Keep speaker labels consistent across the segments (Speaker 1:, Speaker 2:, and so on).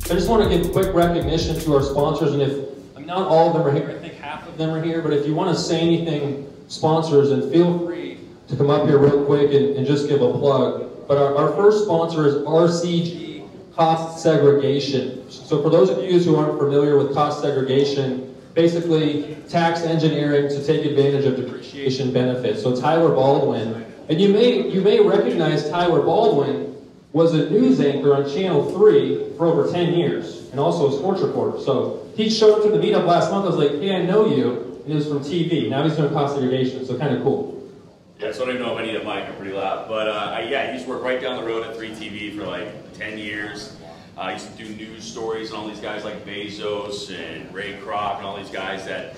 Speaker 1: I just want to give quick recognition to our sponsors, and not all of them are here, I think half of them are here, but if you want to say anything, sponsors, and feel free to come up here real quick and just give a plug. But our first sponsor is RCG Cost Segregation. So for those of you who aren't familiar with cost segregation, basically tax engineering to take advantage of depreciation benefits. So Tyler Baldwin, and you may recognize Tyler Baldwin was a news anchor on Channel 3 for over 10 years, and also a sports reporter. So he showed up to the meetup last month. I was like, hey, I know you. And it was from TV. Now he's doing cost segregation, so kind of cool.
Speaker 2: Yeah, so I don't even know if I need a mic. I'm pretty loud. But yeah, he used to work right down the road at 3TV for like 10 years. He used to do news stories on all these guys like Bezos and Ray Kroc and all these guys that,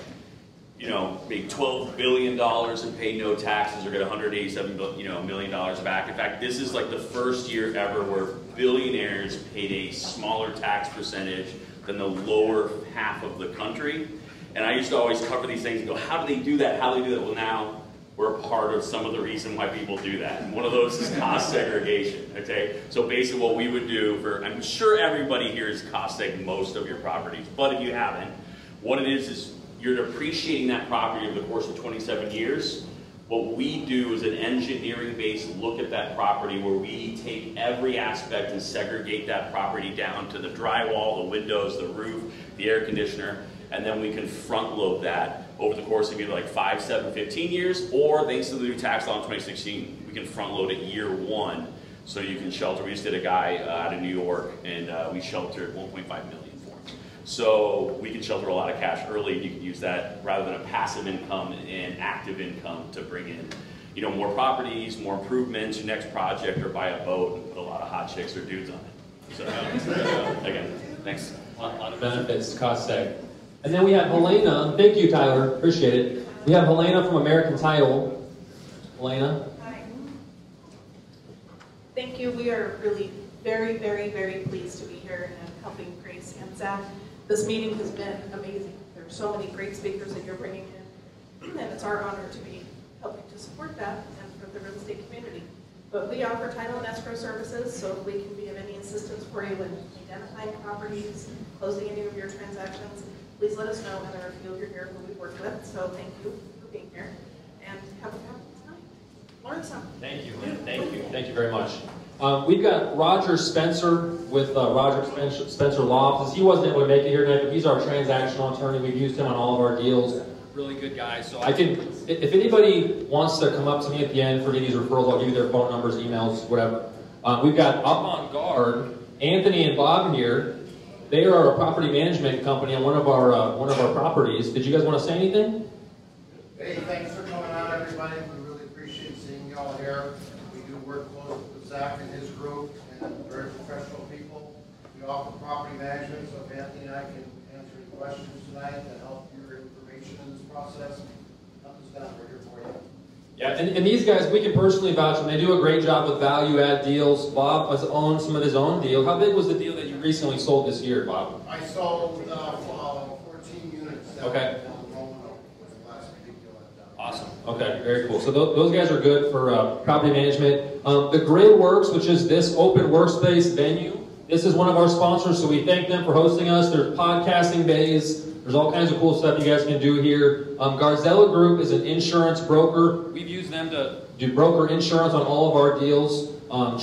Speaker 2: you know, make $12 billion and pay no taxes or get $187 million back. In fact, this is like the first year ever where billionaires paid a smaller tax percentage than the lower half of the country. And I used to always cover these things and go, how do they do that? How do they do that? Well, now we're a part of some of the reason why people do that. And one of those is cost segregation, okay? So basically what we would do for, I'm sure everybody here has cost seg most of your properties, but if you haven't, what it is you're depreciating that property over the course of 27 years. What we do is an engineering-based look at that property where we take every aspect and segregate that property down to the drywall, the windows, the roof, the air conditioner, and then we can front load that over the course of either like 5, 7, 15 years, or thanks to the new tax law in 2016, we can front load it year 1 so you can shelter. We just did a guy out of New York, and we sheltered 1.5 million. So we can shelter a lot of cash early. You can use that rather than a passive income and active income to bring in, you know, more properties, more improvements, your next project, or buy a boat and put a lot of hot chicks or dudes on it. So again, thanks.
Speaker 1: A lot of benefits to cost seg. And then we have Helena. Thank you, Tyler. Appreciate it. We have Helena from American Title. Helena.
Speaker 3: Hi. Thank you. We are really very, very, very pleased to be here and helping Grace and Zach. This meeting has been amazing. There are so many great speakers that you're bringing in, and it's our honor to be helping to support that and for the real estate community. But we offer title and escrow services, so if we can be of any assistance for you in identifying properties, closing any of your transactions, please let us know, and there are a few of you here who we work with. So thank you for being here, and have a fabulous night. Learn something.
Speaker 1: Thank you. Thank you. Thank you very much. We've got Roger Spencer with Roger Spencer Law Offices. He wasn't able to make it here tonight, but he's our transactional attorney. We've used him on all of our deals. Really good guy. So I can, if anybody wants to come up to me at the end for any of these referrals, I'll give you their phone numbers, emails, whatever. We've got up on guard Anthony and Bob here. They are a property management company on one of our properties. Did you guys want to say anything?
Speaker 4: Hey, thanks for coming out, everybody. We really appreciate seeing you all here. We do work close with Zach and his group, and very professional people. We offer property management, so if Anthony and I can answer any questions tonight to help your information in this process, help us down. We're here for you.
Speaker 1: Yeah, and these guys, we can personally vouch, and they do a great job with value-add deals. Bob has owned some of his own deals. How big was the deal that you recently sold this year, Bob?
Speaker 4: I sold 14 units.
Speaker 1: Okay. Awesome. Okay, very cool. So those guys are good for property management. The Grid Works, which is this open workspace venue, this is one of our sponsors, so we thank them for hosting us. There's podcasting bays. There's all kinds of cool stuff you guys can do here. Garzella Group is an insurance broker. We've used them to do broker insurance on all of our deals.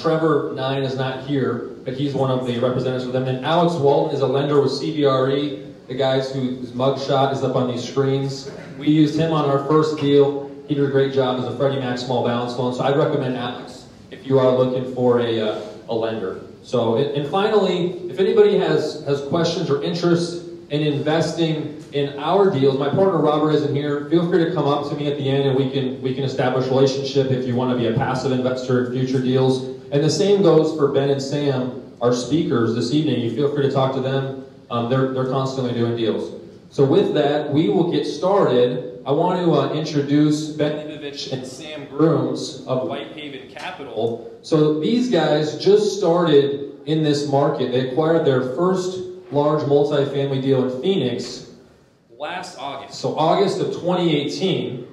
Speaker 1: Trevor Nine is not here, but he's one of the representatives for them. And Alex Walton is a lender with CBRE, the guys whose mugshot is up on these screens. We used him on our first deal. He did a great job as a Freddie Mac small balance loan. So I'd recommend Alex if you are looking for a lender. So, and finally, if anybody has questions or interest in investing in our deals, my partner Robert isn't here. Feel free to come up to me at the end, and we can establish a relationship if you want to be a passive investor in future deals. And the same goes for Ben and Sam, our speakers this evening. You feel free to talk to them. They're constantly doing deals. So with that, we will get started. I want to introduce Ben Leybovich and Sam Grooms of Whitehaven Capital. So these guys just started in this market. They acquired their first large multifamily deal in Phoenix last August. So August of 2018.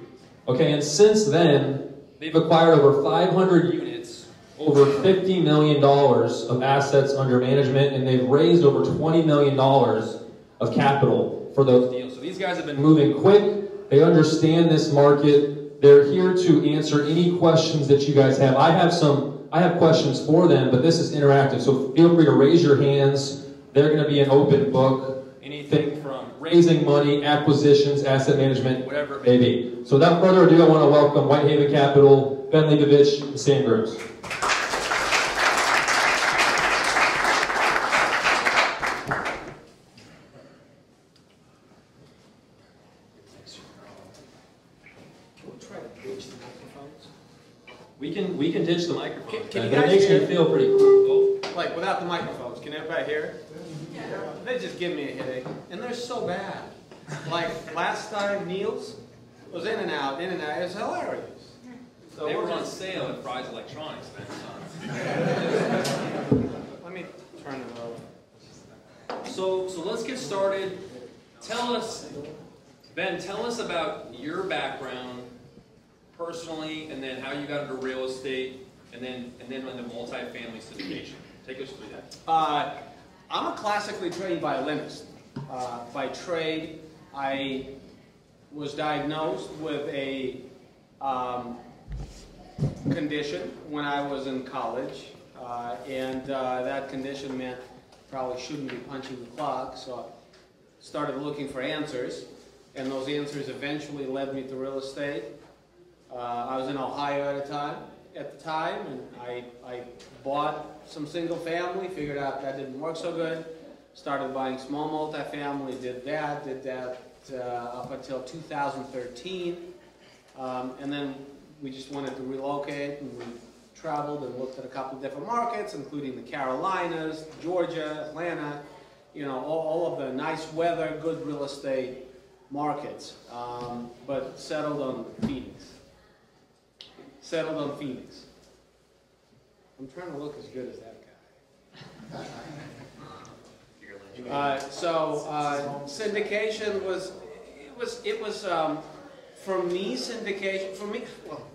Speaker 1: Okay, and since then, they've acquired over 500 units, over $50 million of assets under management, and they've raised over $20 million of capital for those deals. So these guys have been moving quick. They understand this market. They're here to answer any questions that you guys have. I have questions for them, but this is interactive, so feel free to raise your hands. They're going to be an open book. Anything from raising money, acquisitions, asset management, whatever it may be. So without further ado, I want to welcome Whitehaven Capital, Ben Leybovich, and Sam Grooms. We can ditch the microphone.
Speaker 5: Can you
Speaker 1: but it
Speaker 5: guys
Speaker 1: makes
Speaker 5: hear?
Speaker 1: me feel pretty cool.
Speaker 5: Like without the microphones, can everybody hear? Yeah. They just give me a headache, and they're so bad. Like last time, Niels was in and out, in and out. It was hilarious. So
Speaker 1: They were on sale at Fry's Electronics, man.
Speaker 5: Let me turn it over.
Speaker 1: So let's get started. Tell us, Ben, tell us about your background personally, and then how you got into real estate, and then into multifamily syndication. Take us through that.
Speaker 5: I'm a classically trained violinist. By trade, I was diagnosed with a condition when I was in college, and that condition meant probably shouldn't be punching the clock, so I started looking for answers, and those answers eventually led me to real estate. I was in Ohio at the time, and I bought some single family, figured out that didn't work so good, started buying small multifamily, did that up until 2013, and then we just wanted to relocate, and we traveled and looked at a couple of different markets, including the Carolinas, Georgia, Atlanta, you know, all of the nice weather, good real estate markets, but settled on Phoenix. I'm trying to look as good as that guy. Syndication was for me, well,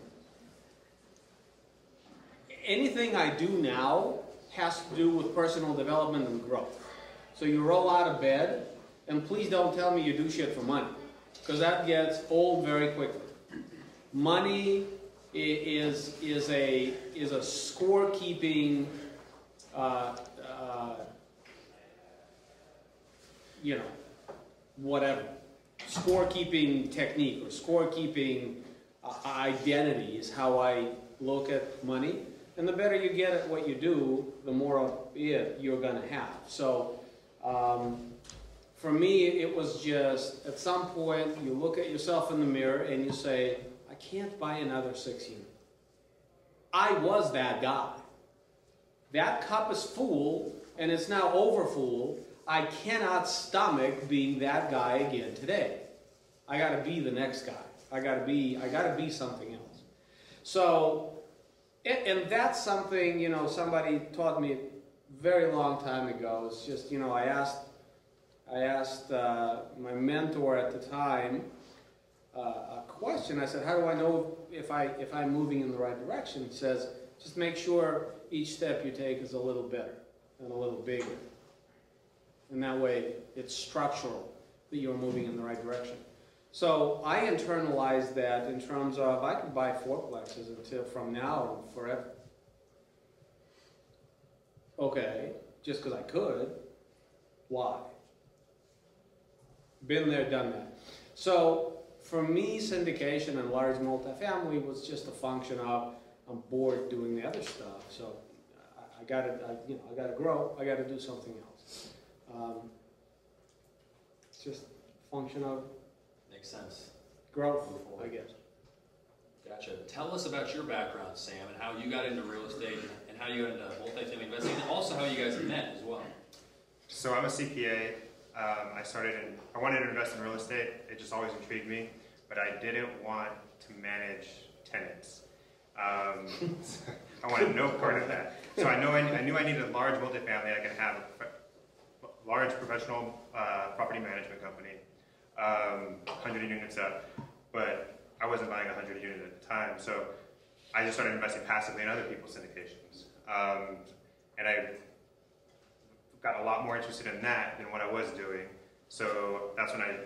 Speaker 5: anything I do now has to do with personal development and growth. So you roll out of bed, and please don't tell me you do shit for money, because that gets old very quickly. Money is a scorekeeping, you know, whatever, scorekeeping technique or scorekeeping identity is how I look at money. And the better you get at what you do, the more of it you're going to have. So for me, it was just, at some point, you look at yourself in the mirror and you say, I can't buy another 6 unit. I was that guy. That cup is full, and it's now over full. I cannot stomach being that guy again today. I got to be the next guy. I got to be something else. So, and that's something, you know, somebody taught me a very long time ago. It's just, you know, I asked my mentor at the time a question. I said, how do I know if I'm moving in the right direction? He says, just make sure each step you take is a little better and a little bigger. And that way it's structural that you're moving in the right direction. So I internalized that in terms of I could buy fourplexes until from now and forever. Okay, just because I could. Why? Been there, done that. So for me, syndication and large multifamily was just a function of I'm bored doing the other stuff. So I gotta grow. I gotta do something else. It's just a function of
Speaker 1: Makes sense.
Speaker 5: growth, I guess.
Speaker 1: Gotcha. Tell us about your background, Sam, and how you got into real estate, and how you got into multifamily investing, and also how you guys have met as well.
Speaker 6: So I'm a CPA. I wanted to invest in real estate. It just always intrigued me, but I didn't want to manage tenants. I wanted no part of that. So I knew I needed a large multifamily. I could have a large professional property management company, 100 units up, but I wasn't buying 100 units at the time. So I just started investing passively in other people's syndications. And I got a lot more interested in that than what I was doing. So that's when I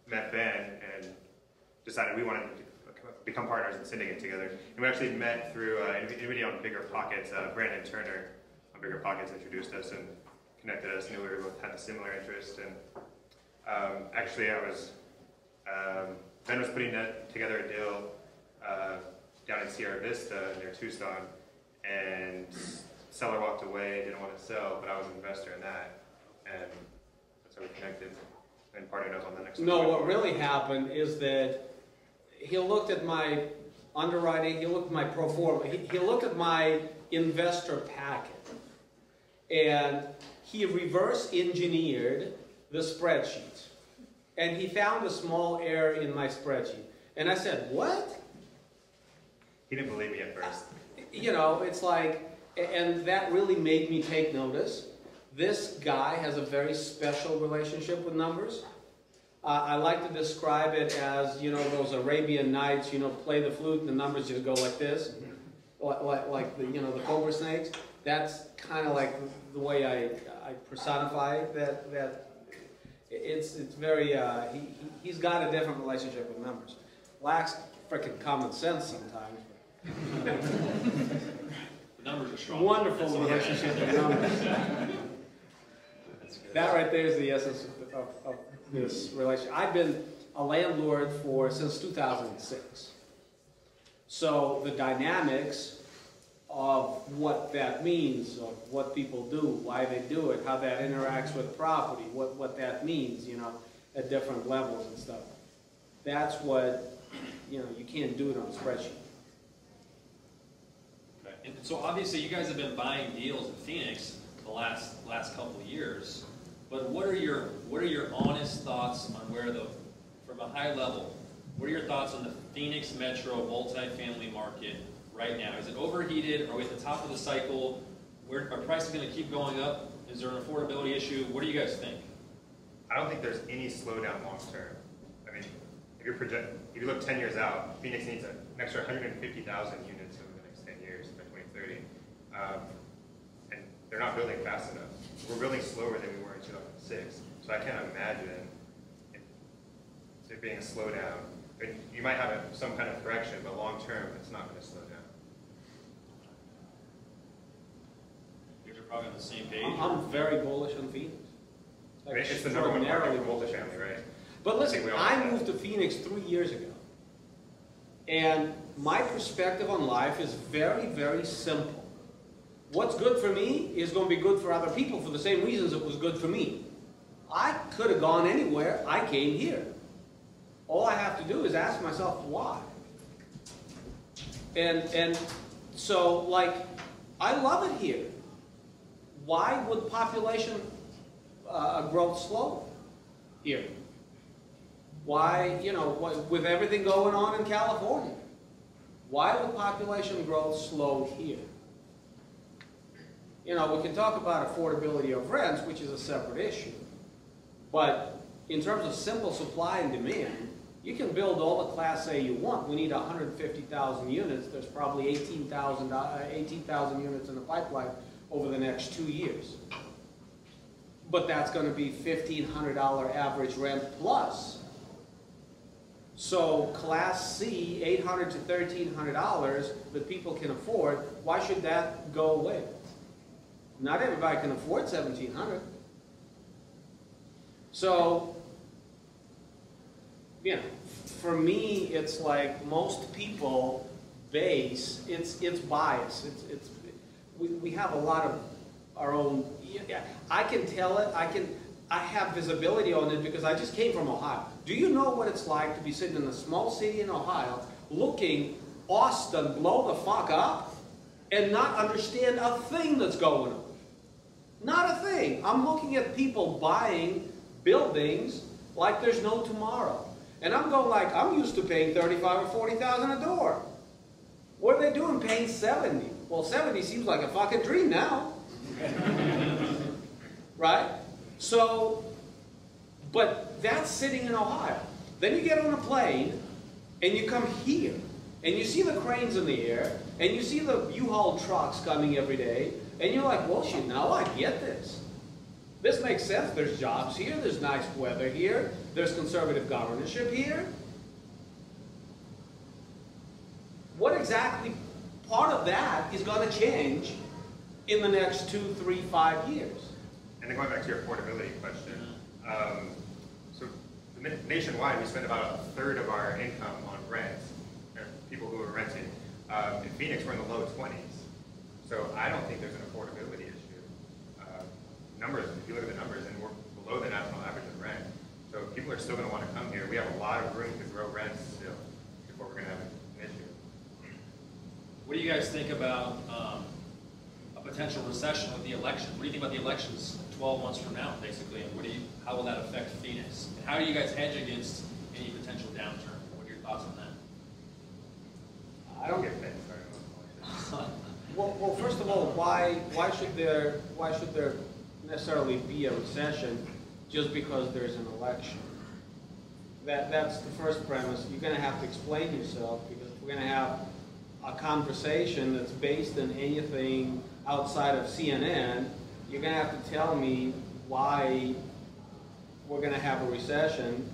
Speaker 6: met Ben and decided we wanted to become partners and syndicate together. And we actually met through anybody on Bigger Pockets. Brandon Turner on Bigger Pockets introduced us and connected us, knew we both had a similar interest. And actually Ben was putting together a deal down in Sierra Vista near Tucson, and seller walked away, didn't want to sell, but I was an investor in that, and that's how we connected and partnered up on the next one.
Speaker 5: No, what really happened is that he looked at my underwriting, he looked at my pro forma, he looked at my investor packet, and he reverse engineered the spreadsheet, and he found a small error in my spreadsheet. And I said, what?
Speaker 6: He didn't believe me at first.
Speaker 5: You know, it's like, and that really made me take notice. This guy has a very special relationship with numbers. I like to describe it as, you know, those Arabian Nights, you know, play the flute and the numbers just go like this, like the, you know, the cobra snakes. That's kind of like the way I personify it, that it's very, he's got a different relationship with numbers. Lacks freaking common sense sometimes.
Speaker 1: The numbers are strong.
Speaker 5: Wonderful relationship with numbers. That right there is the essence of this relationship. I've been a landlord since 2006. So the dynamics of what that means, of what people do, why they do it, how that interacts with property, what that means, you know, at different levels and stuff. That's what, you know, you can't do it on a spreadsheet.
Speaker 1: And so obviously you guys have been buying deals in Phoenix the last couple of years, but what are your honest thoughts on from a high level, what are your thoughts on the Phoenix metro multifamily market right now? Is it overheated? Are we at the top of the cycle? Are prices going to keep going up? Is there an affordability issue? What do you guys think?
Speaker 6: I don't think there's any slowdown long term. I mean, if you look 10 years out, Phoenix needs an extra 150,000 units over the next 10 years by 2030. And they're not building fast enough. We're building slower than we were in 2006. So I can't imagine it being a slowdown. I mean, you might have some kind of correction, but long term, it's not going to slow down.
Speaker 1: You guys are probably on the same page.
Speaker 5: I'm very bullish on Phoenix.
Speaker 6: I mean, it's the number one market for multifamily, right?
Speaker 5: But listen, I moved to Phoenix 3 years ago. And my perspective on life is very, very simple. What's good for me is going to be good for other people for the same reasons it was good for me. I could have gone anywhere. I came here. All I have to do is ask myself why. And so, like, I love it here. Why would population growth slow here? Why, you know, with everything going on in California, why would population growth slow here? You know, we can talk about affordability of rents, which is a separate issue. But in terms of simple supply and demand, you can build all the Class A you want. We need 150,000 units. There's probably 18,000 units in the pipeline over the next 2 years. But that's going to be $1,500 average rent plus. So Class C, $800 to $1,300 that people can afford, why should that go away? Not everybody can afford $1,700. So, you know, for me, it's like most people base, it's bias. We have a lot of our own, yeah, I can tell it, I have visibility on it because I just came from Ohio. Do you know what it's like to be sitting in a small city in Ohio looking Austin blow the fuck up and not understand a thing that's going on? Not a thing. I'm looking at people buying buildings like there's no tomorrow. And I'm going like, I'm used to paying $35,000 or $40,000 a door. What are they doing paying $70,000? Well, $70,000 seems like a fucking dream now. Right? So, but that's sitting in Ohio. Then you get on a plane and you come here and you see the cranes in the air, and you see the U-Haul trucks coming every day, and you're like, well, shit, now I get this. This makes sense. There's jobs here, there's nice weather here, there's conservative governorship here. What exactly part of that is going to change in the next 2, 3, 5 years?
Speaker 6: And then going back to your affordability question, so nationwide we spend about 1/3 of our income on rent, people who are renting. In Phoenix we're in the low 20s, so I don't think there's an affordability issue. Numbers, if you look at the numbers, and we're below the national average in rent, so people are still going to want to come here. We have a lot of room to grow rents still before we're going to have an issue.
Speaker 1: What do you guys think about a potential recession with the election? What do you think about the elections 12 months from now, basically? And how will that affect Phoenix? And how do you guys hedge against any potential downturn? What are your thoughts on that?
Speaker 6: I don't get paid.
Speaker 5: Well, first of all, why should there necessarily be a recession just because there's an election? That's the first premise. You're going to have to explain yourself, because if we're going to have a conversation that's based on anything outside of CNN, you're going to have to tell me why we're going to have a recession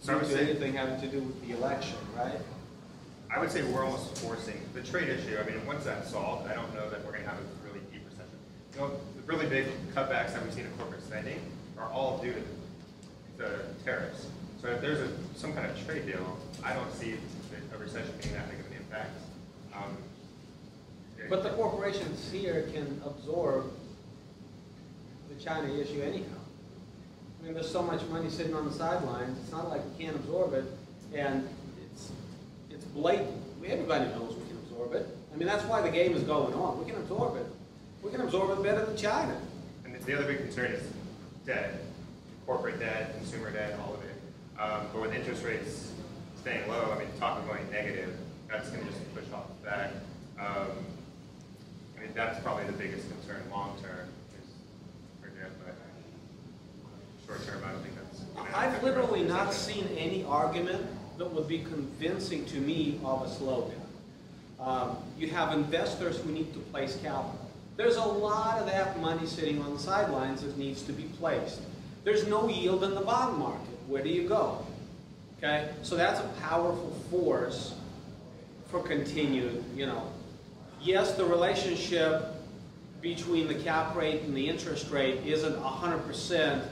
Speaker 5: due to anything having to do with the election, right?
Speaker 6: I would say we're almost forcing the trade issue. I mean, once that's solved, I don't know that we're going to have a really deep recession. You know, the really big cutbacks that we've seen in corporate spending are all due to the tariffs. So if there's some kind of trade deal, I don't see a recession being that big of an impact.
Speaker 5: But the corporations here can absorb the China issue anyhow. I mean, there's so much money sitting on the sidelines. It's not like we can't absorb it, and it's blatant. Everybody knows we can absorb it. I mean, that's why the game is going on. We can absorb it. We can absorb it better than China.
Speaker 6: And the other big concern is debt, corporate debt, consumer debt, all of it. But with interest rates staying low, I mean, talk of going negative, that's going to just push off the back. I mean, that's probably the biggest concern long term is for debt, but short term, I don't think that's.
Speaker 5: I've literally not seen any argument that would be convincing to me of a slowdown. You have investors who need to place capital. There's a lot of that money sitting on the sidelines that needs to be placed. There's no yield in the bond market. Where do you go? Okay, so that's a powerful force for continued, yes, the relationship between the cap rate and the interest rate isn't 100%,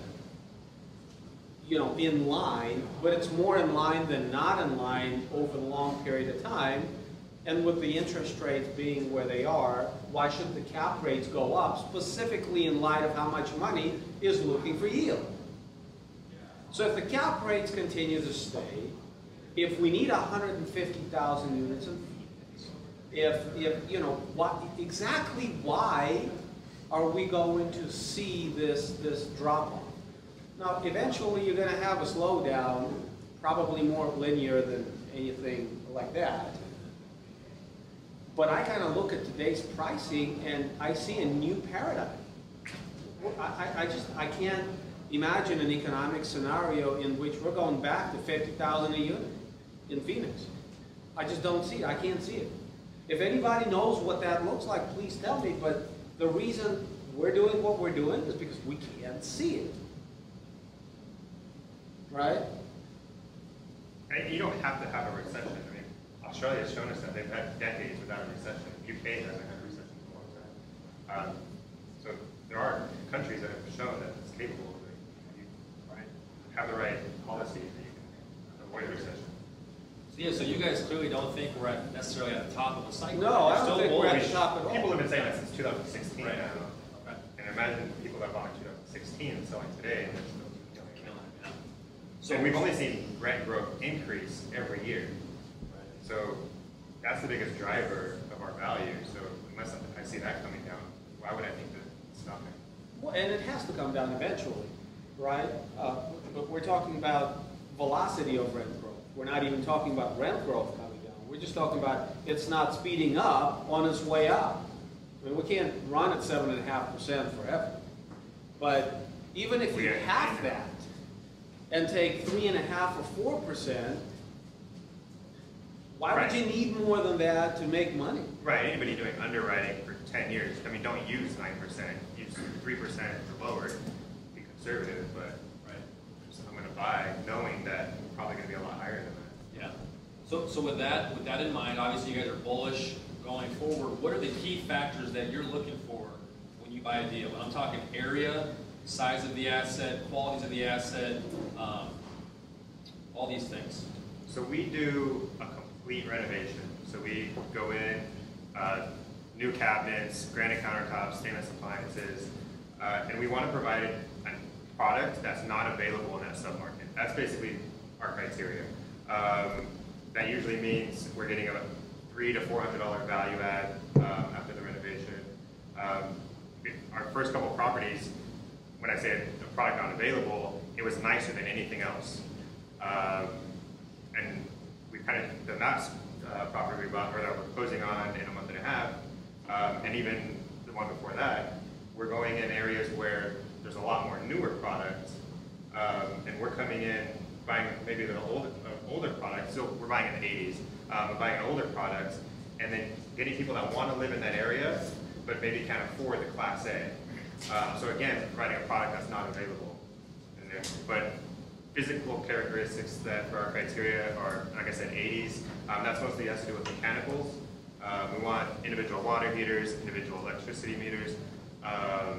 Speaker 5: in line, but it's more in line than not in line over the long period of time. And with the interest rates being where they are, why should the cap rates go up, specifically in light of how much money is looking for yield? So if the cap rates continue to stay, if we need 150,000 units in Phoenix, exactly why are we going to see this drop off? Now, eventually you're going to have a slowdown, probably more linear than anything like that. But I kind of look at today's pricing and I see a new paradigm. I can't imagine an economic scenario in which we're going back to 50,000 a unit in Phoenix. I just don't see it. I can't see it. If anybody knows what that looks like, please tell me. But the reason we're doing what we're doing is because we can't see it. Right?
Speaker 6: And you don't have to have a recession. I mean, Australia has shown us that they've had decades without a recession. UK hasn't had a recession in a long time. So there are countries that have shown that it's capable of it. You have the right policy that you can avoid a recession.
Speaker 1: So you guys clearly don't think we're necessarily at the top of the cycle.
Speaker 5: No, I don't think we're at the top at all.
Speaker 6: People have been saying that since 2016
Speaker 1: right.
Speaker 6: now.
Speaker 1: Okay.
Speaker 6: And imagine people that bought in 2016 and selling today, and they're still killing it.
Speaker 1: Yeah.
Speaker 6: So we've only seen rent growth increase every year. So that's the biggest driver of our value. So unless I see that coming down, why would I think that it's stopping?
Speaker 5: Well, and it has to come down eventually, right? But we're talking about velocity of rent growth. We're not even talking about rent growth coming down. We're just talking about it's not speeding up on its way up. I mean, we can't run at 7.5% forever. But even if you have that and take 3.5 or 4%, Why would you need more than that to make money?
Speaker 6: Right, anybody doing underwriting for 10 years, I mean, don't use 9%, use 3% or lower, be conservative, but I'm going to buy knowing that it's probably going to be a lot higher than that.
Speaker 1: Yeah. So with that in mind, obviously you guys are bullish going forward. What are the key factors that you're looking for when you buy a deal? When I'm talking area, size of the asset, qualities of the asset, all these things.
Speaker 6: So we do a complete renovation. So we go in, new cabinets, granite countertops, stainless appliances, and we want to provide a product that's not available in that submarket. That's basically our criteria. That usually means we're getting a $300 to $400 value add after the renovation. Our first couple properties, when I say the product not available, it was nicer than anything else. And we kind of, the last property we bought, or that we're closing on in a month and a half, and even the one before that, we're going in areas where there's a lot more newer products, and we're coming in buying maybe an older product, so we're buying in the 80s, we're buying an older product, and then getting people that want to live in that area, but maybe can't afford the Class A. So again, providing a product that's not available in there. But physical characteristics that for our criteria are, like I said, 80s. That's mostly has to do with mechanicals. We want individual water heaters, individual electricity meters. What are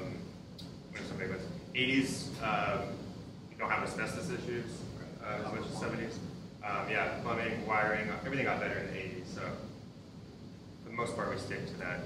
Speaker 6: some big ones? 80s, you don't have asbestos issues as much as 70s. Yeah, plumbing, wiring, everything got better in the 80s. So for the most part, we stick to that.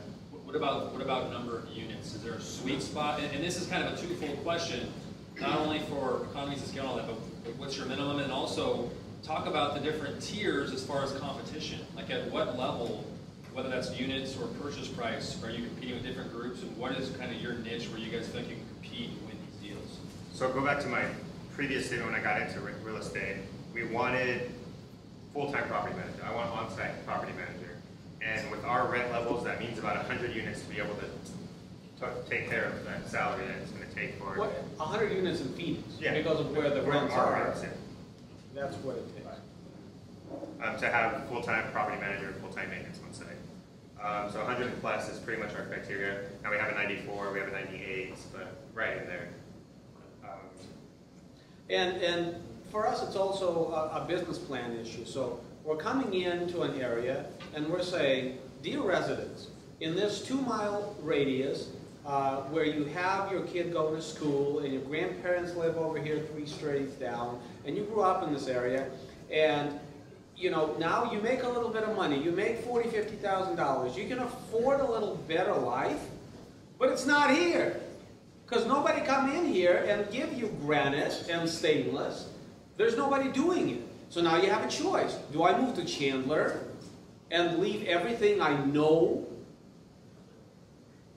Speaker 1: What about number of units? Is there a sweet spot? And this is kind of a twofold question, not only for economies of scale and all that, but what's your minimum? And also talk about the different tiers as far as competition. Like at what level, whether that's units or purchase price, are you competing with different groups? And what is kind of your niche where you guys think you can compete and win these deals?
Speaker 6: So go back to my previous statement when I got into real estate. We wanted full-time property manager. I want on-site property manager. And with our rent levels, that means about 100 units to be able to take care of that salary that it's going to take for.
Speaker 5: What, 100 units in Phoenix?
Speaker 6: Yeah.
Speaker 5: Because of where the rents are.
Speaker 6: Rents, yeah.
Speaker 5: That's what it takes.
Speaker 6: To have full-time property manager and full-time maintenance on site. So 100 plus is pretty much our criteria. Now we have a 94, we have a 98, but right in there.
Speaker 5: And for us, it's also a business plan issue. So we're coming into an area and we're saying, dear residents, in this 2-mile radius where you have your kid going to school and your grandparents live over here 3 streets down, and you grew up in this area, and you know, now you make a little bit of money. You make $40,000, $50,000. You can afford a little better life, but it's not here. Because nobody come in here and give you granite and stainless. There's nobody doing it. So now you have a choice. Do I move to Chandler and leave everything I know?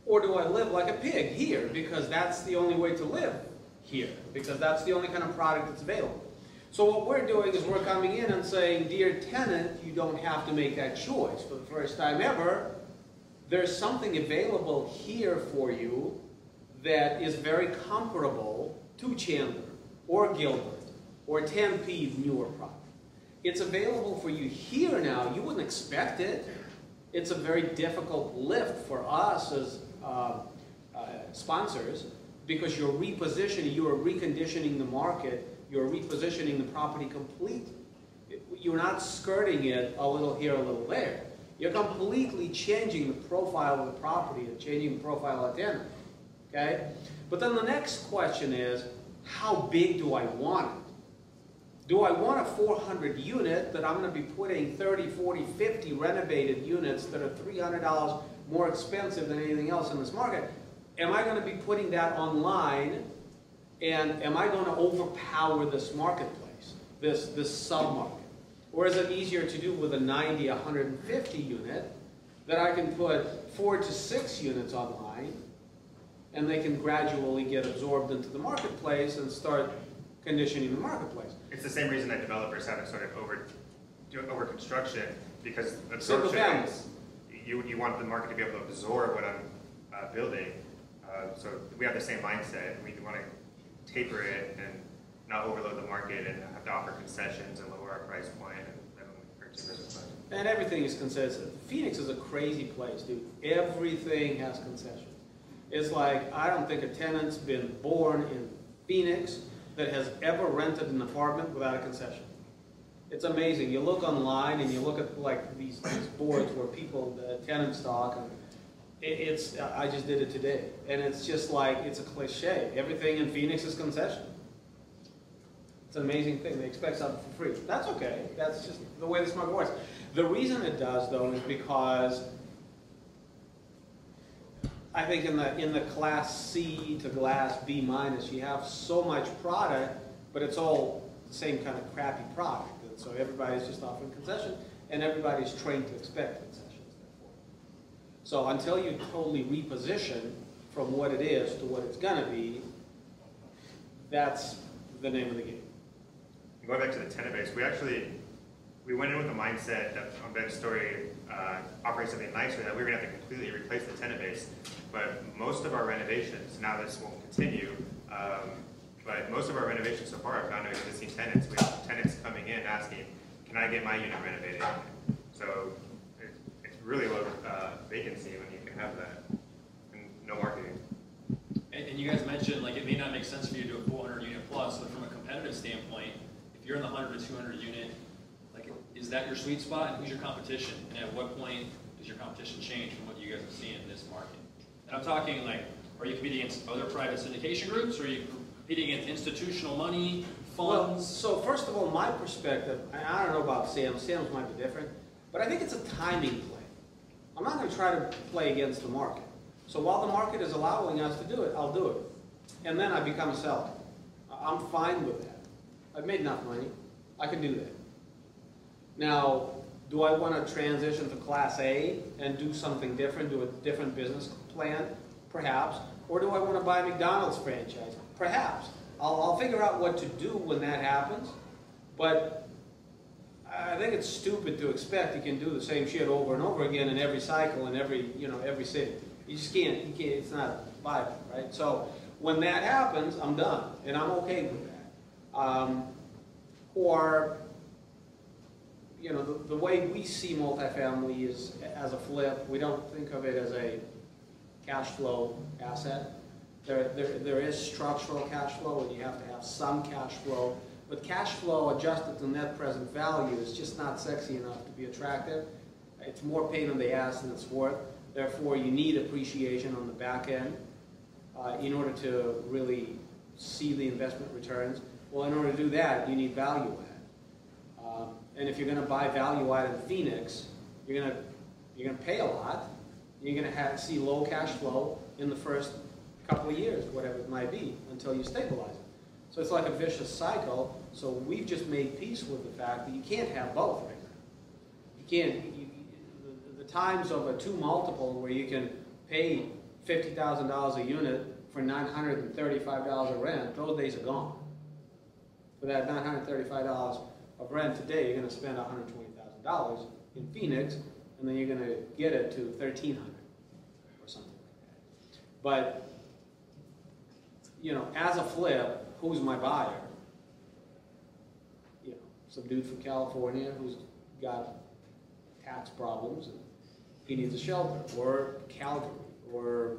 Speaker 5: Or do I live like a pig here? Because that's the only way to live here. Because that's the only kind of product that's available. So what we're doing is we're coming in and saying, dear tenant, you don't have to make that choice. For the first time ever, there's something available here for you that is very comparable to Chandler or Gilbert or Tempe's newer product. It's available for you here now. You wouldn't expect it. It's a very difficult lift for us as sponsors because you're repositioning, you are reconditioning the market, you're repositioning the property completely. You're not skirting it a little here, a little there. You're completely changing the profile of the property and changing the profile of the tenant. Okay? But then the next question is, how big do I want it? Do I want a 400 unit that I'm going to be putting 30, 40, 50 renovated units that are $300 more expensive than anything else in this market? Am I going to be putting that online, and am I going to overpower this marketplace, this sub-market? Or is it easier to do with a 90, 150 unit that I can put 4 to 6 units online, and they can gradually get absorbed into the marketplace and start conditioning the marketplace?
Speaker 6: It's the same reason that developers haven't started over construction, because
Speaker 5: Single
Speaker 6: absorption
Speaker 5: families.
Speaker 6: you want the market to be able to absorb what I'm building. So we have the same mindset. We want to taper it and not overload the market and have to offer concessions and lower our price point and then purchase.
Speaker 5: And everything is concession. Phoenix is a crazy place, dude. Everything has concession. It's like, I don't think a tenant's been born in Phoenix that has ever rented an apartment without a concession. It's amazing. You look online and you look at like these boards where people, the tenants talk, and I just did it today. And it's just like, it's a cliche. Everything in Phoenix is concession. It's an amazing thing. They expect something for free. That's okay. That's just the way this market works. The reason it does, though, is because I think in the class C to class B minus, you have so much product, but it's all the same kind of crappy product. And so everybody's just offering concession, and everybody's trained to expect concessions, therefore. So until you totally reposition from what it is to what it's going to be, that's the name of the game.
Speaker 6: Going back to the tenant base, we went in with the mindset that on Ben's story, offering something nicer, that we were going to have to completely replace the tenant base. But most of our renovations, now this won't continue, but most of our renovations so far have gone to existing tenants. We have tenants coming in asking, can I get my unit renovated? So it's really low vacancy when you can have that, and no marketing.
Speaker 1: And you guys mentioned, like, it may not make sense for you to do a 400 unit plus, but from a competitive standpoint, if you're in the 100 to 200 unit, like, is that your sweet spot? And who's your competition? And at what point does your competition change from what you guys are seeing in this market? And I'm talking, like, are you competing against other private syndication groups? Or are you competing against institutional money, funds?
Speaker 5: Well, so first of all, my perspective, I don't know about Sam's. Sam's might be different, but I think it's a timing play. I'm not going to try to play against the market. So while the market is allowing us to do it, I'll do it. And then I become a seller. I'm fine with that. I've made enough money. I can do that. Now, do I want to transition to Class A and do something different, do a different business plan? Perhaps. Or do I want to buy a McDonald's franchise? Perhaps. I'll figure out what to do when that happens. But I think it's stupid to expect you can do the same shit over and over again in every cycle in every city. You just can't. You can't. It's not viable, right? So when that happens, I'm done, and I'm okay with that. Or, you know, the way we see multifamily is as a flip. We don't think of it as a cash flow asset. There is structural cash flow, and you have to have some cash flow. But cash flow adjusted to net present value is just not sexy enough to be attractive. It's more pain in the ass than it's worth. Therefore, you need appreciation on the back end in order to really see the investment returns. Well, in order to do that, you need value add. And if you're going to buy value add in Phoenix, you're going to pay a lot. You're going to see low cash flow in the first couple of years, whatever it might be, until you stabilize it. So it's like a vicious cycle. So we've just made peace with the fact that you can't have both right now. You can't. The times of a 2 multiple where you can pay $50,000 a unit for $935 of rent, those days are gone. For that $935 of rent today, you're going to spend $120,000 in Phoenix, and then you're going to get it to $1,300 or something like that. But, you know, as a flip, who's my buyer? You know, some dude from California who's got tax problems and he needs a shelter, or Calgary, or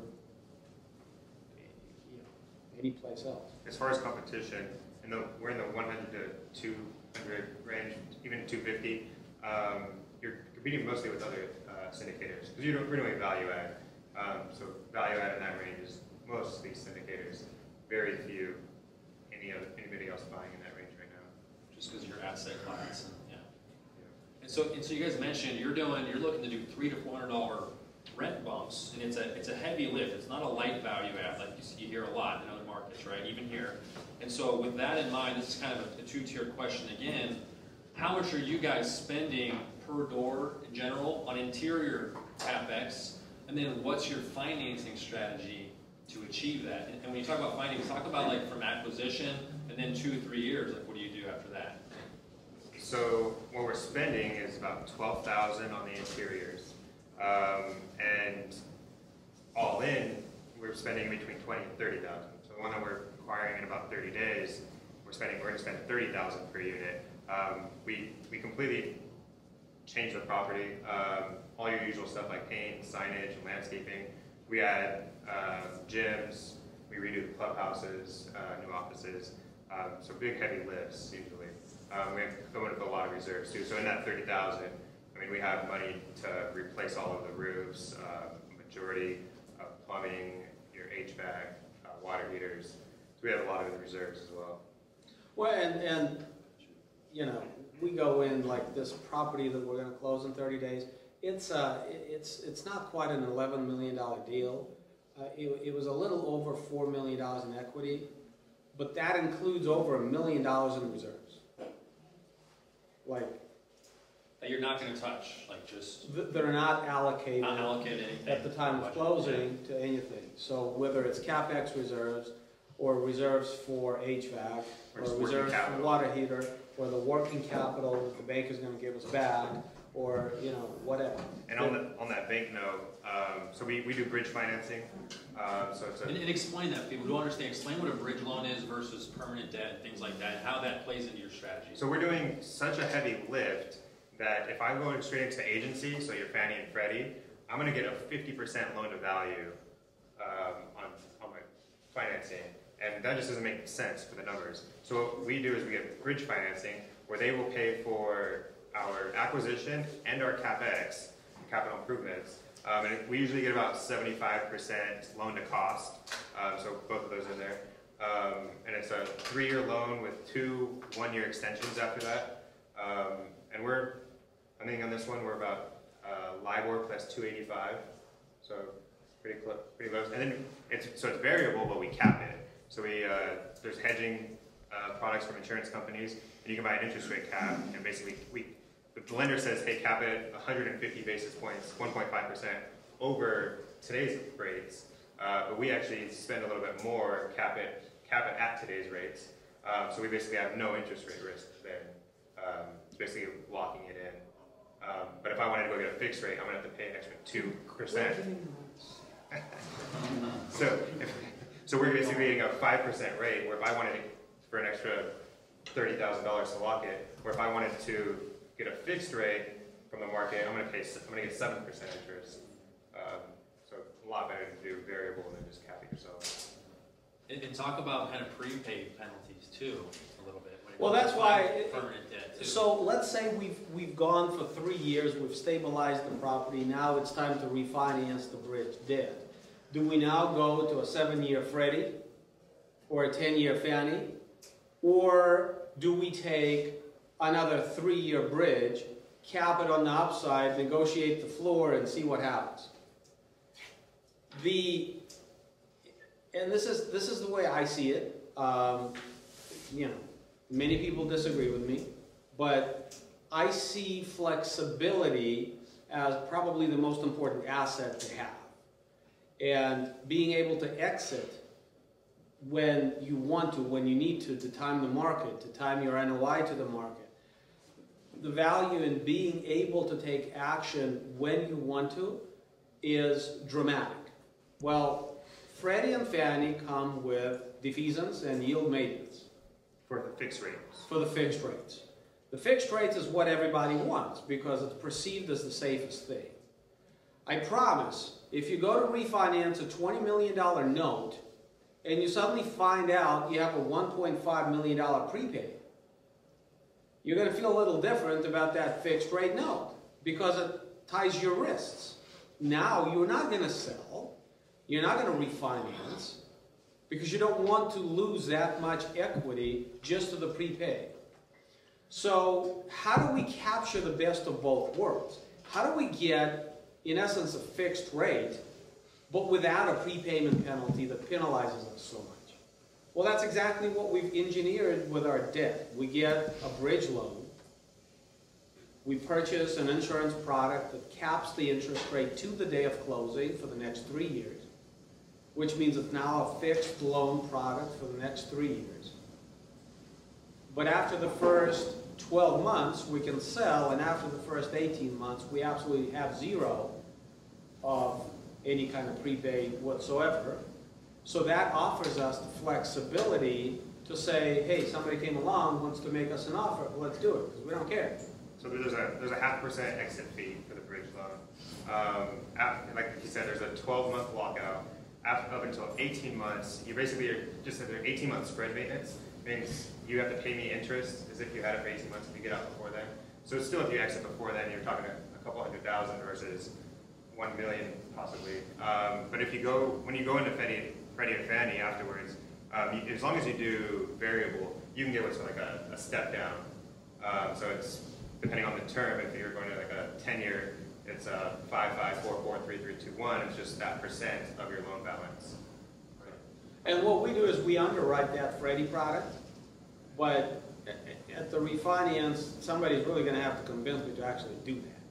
Speaker 5: any place else.
Speaker 6: As far as competition, we're in the 100 to 200 range, even 250. You're competing mostly with other syndicators because we're doing value add. So value add in that range is mostly syndicators. Very few anybody else buying in that range right now.
Speaker 1: Just because your asset class. Yeah. And so you guys mentioned you're looking to do $300 to $400 rent bumps, and it's a heavy lift. It's not a light value add like you hear a lot in other markets, right? Even here. And so with that in mind, this is kind of a two-tier question again. How much are you guys spending per door in general on interior CapEx? And then what's your financing strategy to achieve that? And when you talk about financing, talk about like from acquisition and then 2 to 3 years, like what do you do after that?
Speaker 6: So what we're spending is about $12,000 on the interiors. And all in, we're spending between $20,000 and $30,000. So the one that we're acquiring in about 30 days, we're going to spend $30,000 per unit. We completely change the property. All your usual stuff like paint, signage, landscaping. We add gyms, we redo the clubhouses, new offices. So big heavy lifts usually. We go into a lot of reserves too. So in that 30,000, I mean, we have money to replace all of the roofs, majority of plumbing, your HVAC, water heaters. So we have a lot of the reserves as well.
Speaker 5: Well, and you know, we go in like this property that we're going to close in 30 days. It's not quite an $11 million deal. It was a little over $4 million in equity, but that includes over $1 million in reserves. Like
Speaker 1: That you're not going to touch, like just
Speaker 5: they're not allocated
Speaker 1: anything
Speaker 5: at the time of closing to anything. So whether it's CapEx reserves or reserves for HVAC or reserves for water heater or the working capital that the bank is going to give us back, or you know, whatever.
Speaker 6: And on that bank note, so we do bridge financing. So it's
Speaker 1: and explain that. People who don't understand, explain what a bridge loan is versus permanent debt and things like that, and how that plays into your strategy.
Speaker 6: So we're doing such a heavy lift that if I go straight into agency, so your Fannie and Freddie, I'm going to get a 50% loan to value on my financing, and that just doesn't make sense for the numbers. So what we do is we get bridge financing where they will pay for our acquisition and our CapEx, capital improvements, and we usually get about 75% loan to cost, so both of those are there. And it's a 3-year loan with 2 1-year extensions after that. And I think on this one we're about LIBOR plus 285, so pretty low. And then it's variable, but we cap it. So there's hedging products from insurance companies, and you can buy an interest rate cap, and basically the lender says, hey, cap it 150 basis points, 1.5% over today's rates, but we actually spend a little bit more, cap it at today's rates. So we basically have no interest rate risk then. It's basically locking it in. But if I wanted to go get a fixed rate, I'm going to have to pay an extra 2%. So we're basically getting a 5% rate, where if I wanted it for an extra $30,000 to lock it, or if I wanted to get a fixed rate from the market, I'm going to get 7% interest. So a lot better to do variable than just cap it yourself.
Speaker 1: And talk about kind of prepaid penalties too, a little bit.
Speaker 5: Well, that's why.
Speaker 1: Permanent debt too.
Speaker 5: So let's say we've gone for 3 years, we've stabilized the property. Now it's time to refinance the bridge debt. Do we now go to a 7-year Freddie or a 10-year Fannie, or do we take another 3-year bridge, cap it on the upside, negotiate the floor, and see what happens? And this is the way I see it. You know, many people disagree with me, but I see flexibility as probably the most important asset to have. And being able to exit when you want to, when you need to time the market, to time your NOI to the market. The value in being able to take action when you want to is dramatic. Well, Freddie and Fannie come with defeasance and yield maintenance.
Speaker 6: For the fixed rates.
Speaker 5: For the fixed rates. The fixed rates is what everybody wants because it's perceived as the safest thing. I promise, if you go to refinance a $20 million note and you suddenly find out you have a $1.5 million prepaid, you're going to feel a little different about that fixed rate note because it ties your wrists. Now you're not going to sell, you're not going to refinance because you don't want to lose that much equity just to the prepaid. So how do we capture the best of both worlds? How do we get, in essence, a fixed rate, but without a prepayment penalty that penalizes us so much? Well, that's exactly what we've engineered with our debt. We get a bridge loan. We purchase an insurance product that caps the interest rate to the day of closing for the next 3 years, which means it's now a fixed loan product for the next 3 years. But after the first 12 months, we can sell, and after the first 18 months, we absolutely have zero of any kind of prepaid whatsoever. So that offers us the flexibility to say, hey, somebody came along, wants to make us an offer, let's do it, because we don't care.
Speaker 6: So there's a 0.5% exit fee for the bridge loan. Like you said, there's a 12-month lockout. Up until 18 months, you basically just have an 18-month spread maintenance. Means you have to pay me interest as if you had it for 18 months if you get out before then. So it's still, if you exit before then, you're talking a couple $100,000 versus 1 million possibly. But if you go, when you go into Freddie and Fannie afterwards, as long as you do variable, you can get what's like a step down. So it's depending on the term. If you're going to like a 10-year, it's 5, 5, 4, 4, 3, 3, 2, 1. It's just that percent of your loan balance.
Speaker 5: And what we do is we underwrite that Freddie product, but at the refinance, somebody's really going to have to convince me to actually do that.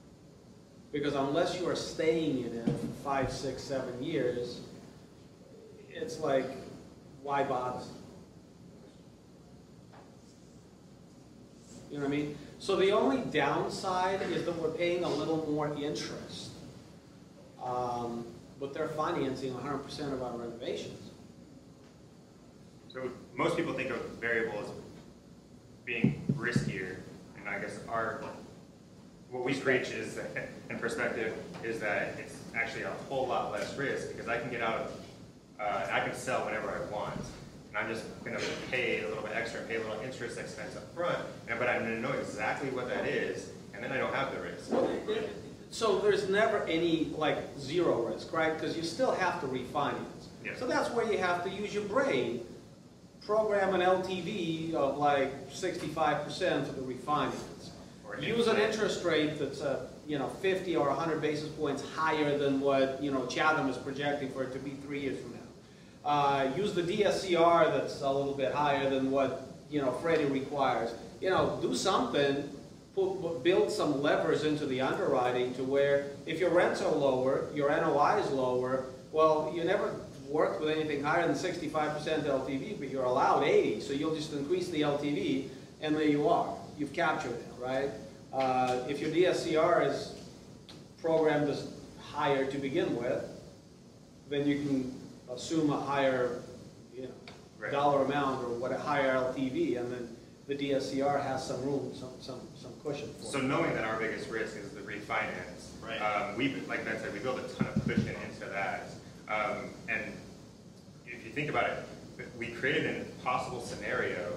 Speaker 5: Because unless you are staying in it for 5, 6, 7 years, it's like, why bother? You know what I mean? So the only downside is that we're paying a little more interest. But they're financing 100% of our renovations.
Speaker 6: So most people think of variable as being riskier, and I guess what we preach is, in perspective, is that it's actually a whole lot less risk because I can get out of, and I can sell whenever I want. And I'm just going to pay a little bit extra, pay a little interest expense up front, but I'm going to know exactly what that is, and then I don't have the risk.
Speaker 5: So there's never any like zero risk, right? Because you still have to refinance.
Speaker 6: Yes.
Speaker 5: So that's where you have to use your brain, program an LTV of like 65% for the refinance. Use an interest rate that's 50 or 100 basis points higher than what Chatham is projecting for it to be 3 years from now. Use the DSCR that's a little bit higher than what Freddie requires. Do something. Build some levers into the underwriting to where if your rents are lower, your NOI is lower. Well, you never worked with anything higher than 65% LTV, but you're allowed 80, so you'll just increase the LTV, and there you are. You've captured it, right? If your DSCR is programmed as higher to begin with, then you can assume a higher
Speaker 6: Right.
Speaker 5: dollar amount or what a higher LTV, and then the DSCR has some room, some cushion for it.
Speaker 6: So knowing that our biggest risk is the refinance,
Speaker 2: Right.
Speaker 6: Like Ben said, we build a ton of cushion into that. And if you think about it, we created an impossible scenario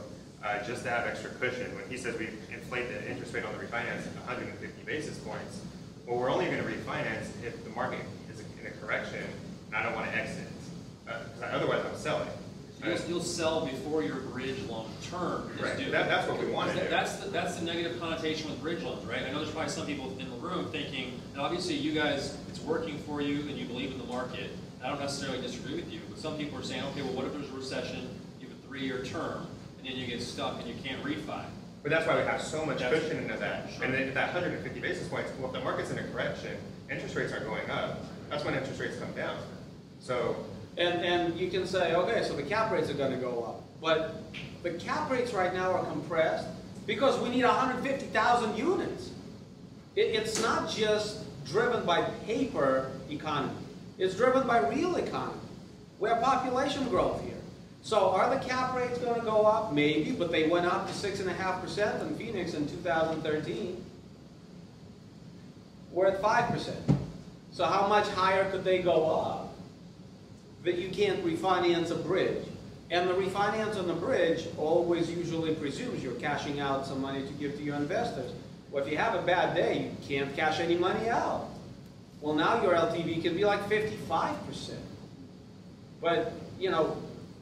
Speaker 6: just to have extra cushion. When he says we inflate the interest rate on the refinance at 150 basis points, well, we're only going to refinance if the market is in a correction and I don't want to exit. Because otherwise I'm selling.
Speaker 1: You'll sell before your bridge loan term is
Speaker 6: Right.
Speaker 1: due.
Speaker 6: That's what we want to do.
Speaker 1: That's the negative connotation with bridge loans, right? I know there's probably some people in the room thinking, and obviously you guys, it's working for you and you believe in the market. I don't necessarily disagree with you, but some people are saying, okay, well, what if there's a recession, you have a 3-year term, and then you get stuck and you can't refi?
Speaker 6: But that's why we have so much
Speaker 1: That's-
Speaker 6: cushion into that.
Speaker 1: Sure.
Speaker 6: And then at that 150 basis points, well, if the market's in a correction, interest rates are going up. That's when interest rates come down. So
Speaker 5: And you can say, okay, so the cap rates are going to go up. But the cap rates right now are compressed because we need 150,000 units. It's not just driven by paper economy. It's driven by real economy. We have population growth here. So are the cap rates going to go up? Maybe, but they went up to 6.5% in Phoenix in 2013. We're at 5%. So how much higher could they go up? That you can't refinance a bridge. And the refinance on the bridge always usually presumes you're cashing out some money to give to your investors. Well, if you have a bad day, you can't cash any money out. Well, now your LTV can be like 55%. But,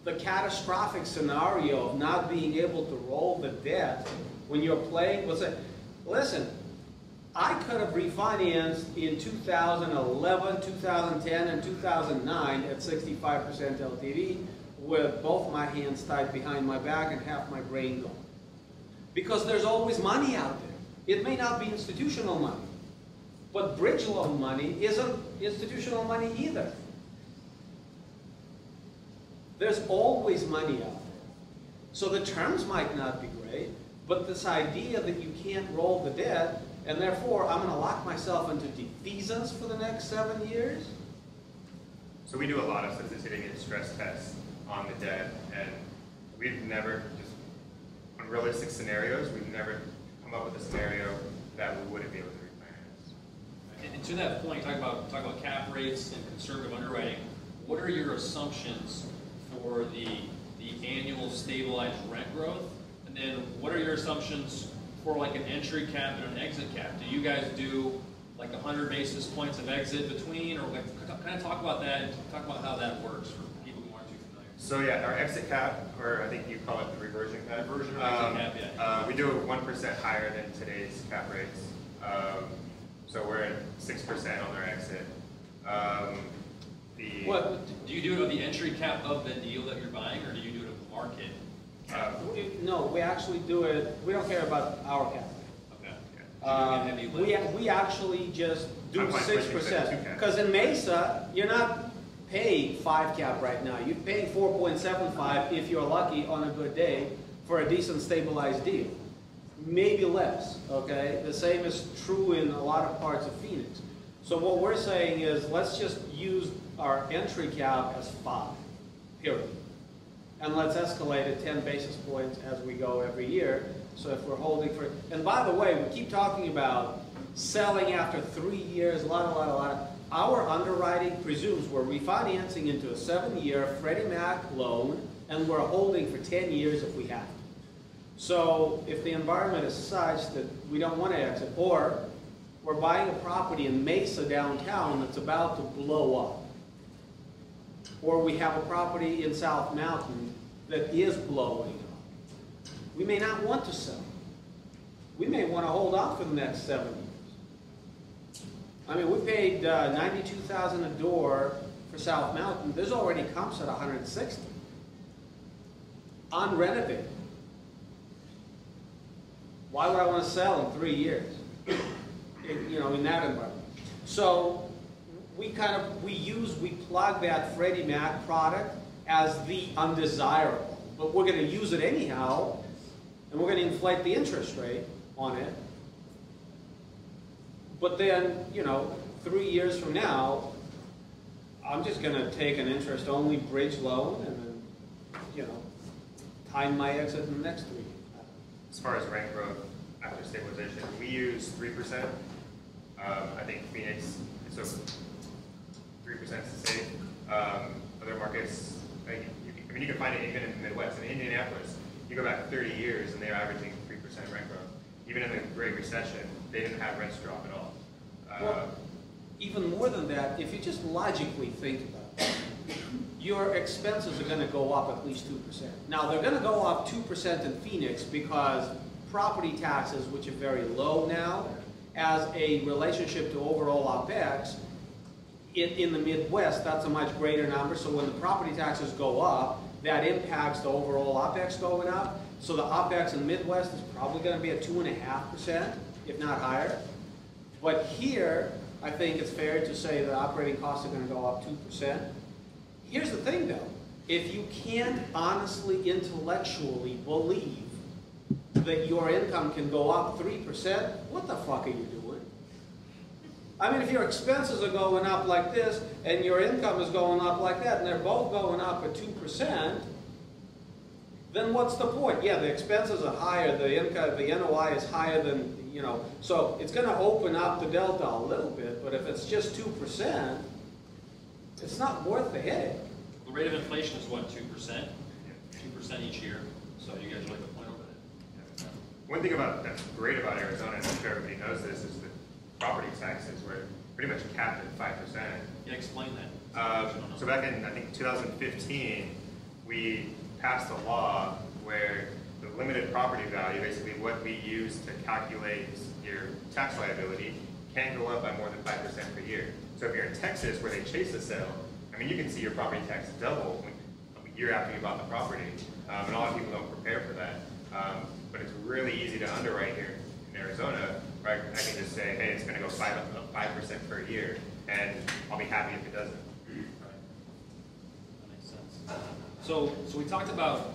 Speaker 5: the catastrophic scenario of not being able to roll the debt when you're playing, listen, I could have refinanced in 2011, 2010, and 2009 at 65% LTV with both my hands tied behind my back and half my brain gone. Because there's always money out there. It may not be institutional money, but bridge loan money isn't institutional money either. There's always money out there. So the terms might not be great, but this idea that you can't roll the debt, and therefore I'm going to lock myself into defeasance for the next 7 years?
Speaker 6: So we do a lot of sensitivity and stress tests on the debt, and we've never, just on realistic scenarios, we've never come up with a scenario that we wouldn't be able to refinance.
Speaker 1: And to that point, talk about cap rates and conservative underwriting. What are your assumptions for the annual stabilized rent growth? And then what are your assumptions for like an entry cap and an exit cap? Do you guys do like 100 basis points of exit between, or like, kind of talk about that and talk about how that works for people who aren't too familiar?
Speaker 6: So yeah, our exit cap, or I think you call it the reversion cap.
Speaker 1: Reversion or exit cap, yeah.
Speaker 6: We do it 1% higher than today's cap rates. So we're at 6% on our exit.
Speaker 1: What do you do it on the entry cap of the deal that you're buying, or do you do it at the market cap?
Speaker 5: No, we actually do it, we don't care about our cap. We actually just do 6%. Because in Mesa, you're not paying 5 cap right now. You're paying 4.75 if you're lucky on a good day for a decent stabilized deal. Maybe less, okay? The same is true in a lot of parts of Phoenix. So what we're saying is let's just use our entry cap as 5, period. And let's escalate it 10 basis points as we go every year. So if we're holding for, and by the way, we keep talking about selling after 3 years, a lot. Our underwriting presumes we're refinancing into a 7-year Freddie Mac loan, and we're holding for 10 years if we have to. So if the environment is such that we don't want to exit, or we're buying a property in Mesa downtown that's about to blow up, or we have a property in South Mountain that is blowing up, we may not want to sell. We may want to hold on for the next 7 years. I mean, we paid $92,000 a door for South Mountain. This already comes at $160,000, unrenovated. Why would I want to sell in 3 years? In that environment. So we plug that Freddie Mac product as the undesirable, but we're going to use it anyhow, and we're going to inflate the interest rate on it. But then, 3 years from now, I'm just going to take an interest-only bridge loan and then, time my exit in the next 3 years.
Speaker 6: As far as rent growth after stabilization, we use 3%. I think Phoenix, so 3% is safe. Other markets, you can find it even in the Midwest. In Indianapolis, you go back 30 years and they're averaging 3% rent growth. Even in the Great Recession, they didn't have rents drop at all.
Speaker 5: Well, even more than that, if you just logically think about it, your expenses are going to go up at least 2%. Now, they're going to go up 2% in Phoenix because property taxes, which are very low now, as a relationship to overall OPEX, in the Midwest, that's a much greater number. So when the property taxes go up, that impacts the overall OPEX going up. So the OPEX in the Midwest is probably going to be at 2.5%, if not higher. But here, I think it's fair to say that operating costs are going to go up 2%. Here's the thing, though. If you can't honestly, intellectually believe that your income can go up 3%, what the fuck are you doing? I mean, if your expenses are going up like this, and your income is going up like that, and they're both going up at 2%, then what's the point? Yeah, the expenses are higher, the income, the NOI is higher than, so it's going to open up the delta a little bit, but if it's just 2%, it's not worth the headache.
Speaker 1: The rate of inflation is what, 2%? 2% each year. So you guys are like the point over that.
Speaker 6: One thing that's great about Arizona, and I'm sure everybody knows this, is the property taxes were pretty much capped at 5%.
Speaker 1: Yeah, explain that.
Speaker 6: So back in, I think, 2015, we passed a law where the limited property value, basically what we use to calculate your tax liability, can't go up by more than 5% per year. So if you're in Texas where they chase the sale, I mean, you can see your property tax double a year after you bought the property. And a lot of people don't prepare for that. But it's really easy to underwrite here in Arizona, where I can just say, hey, it's going to go 5% per year, and I'll be happy if it doesn't.
Speaker 1: That makes sense. So we talked about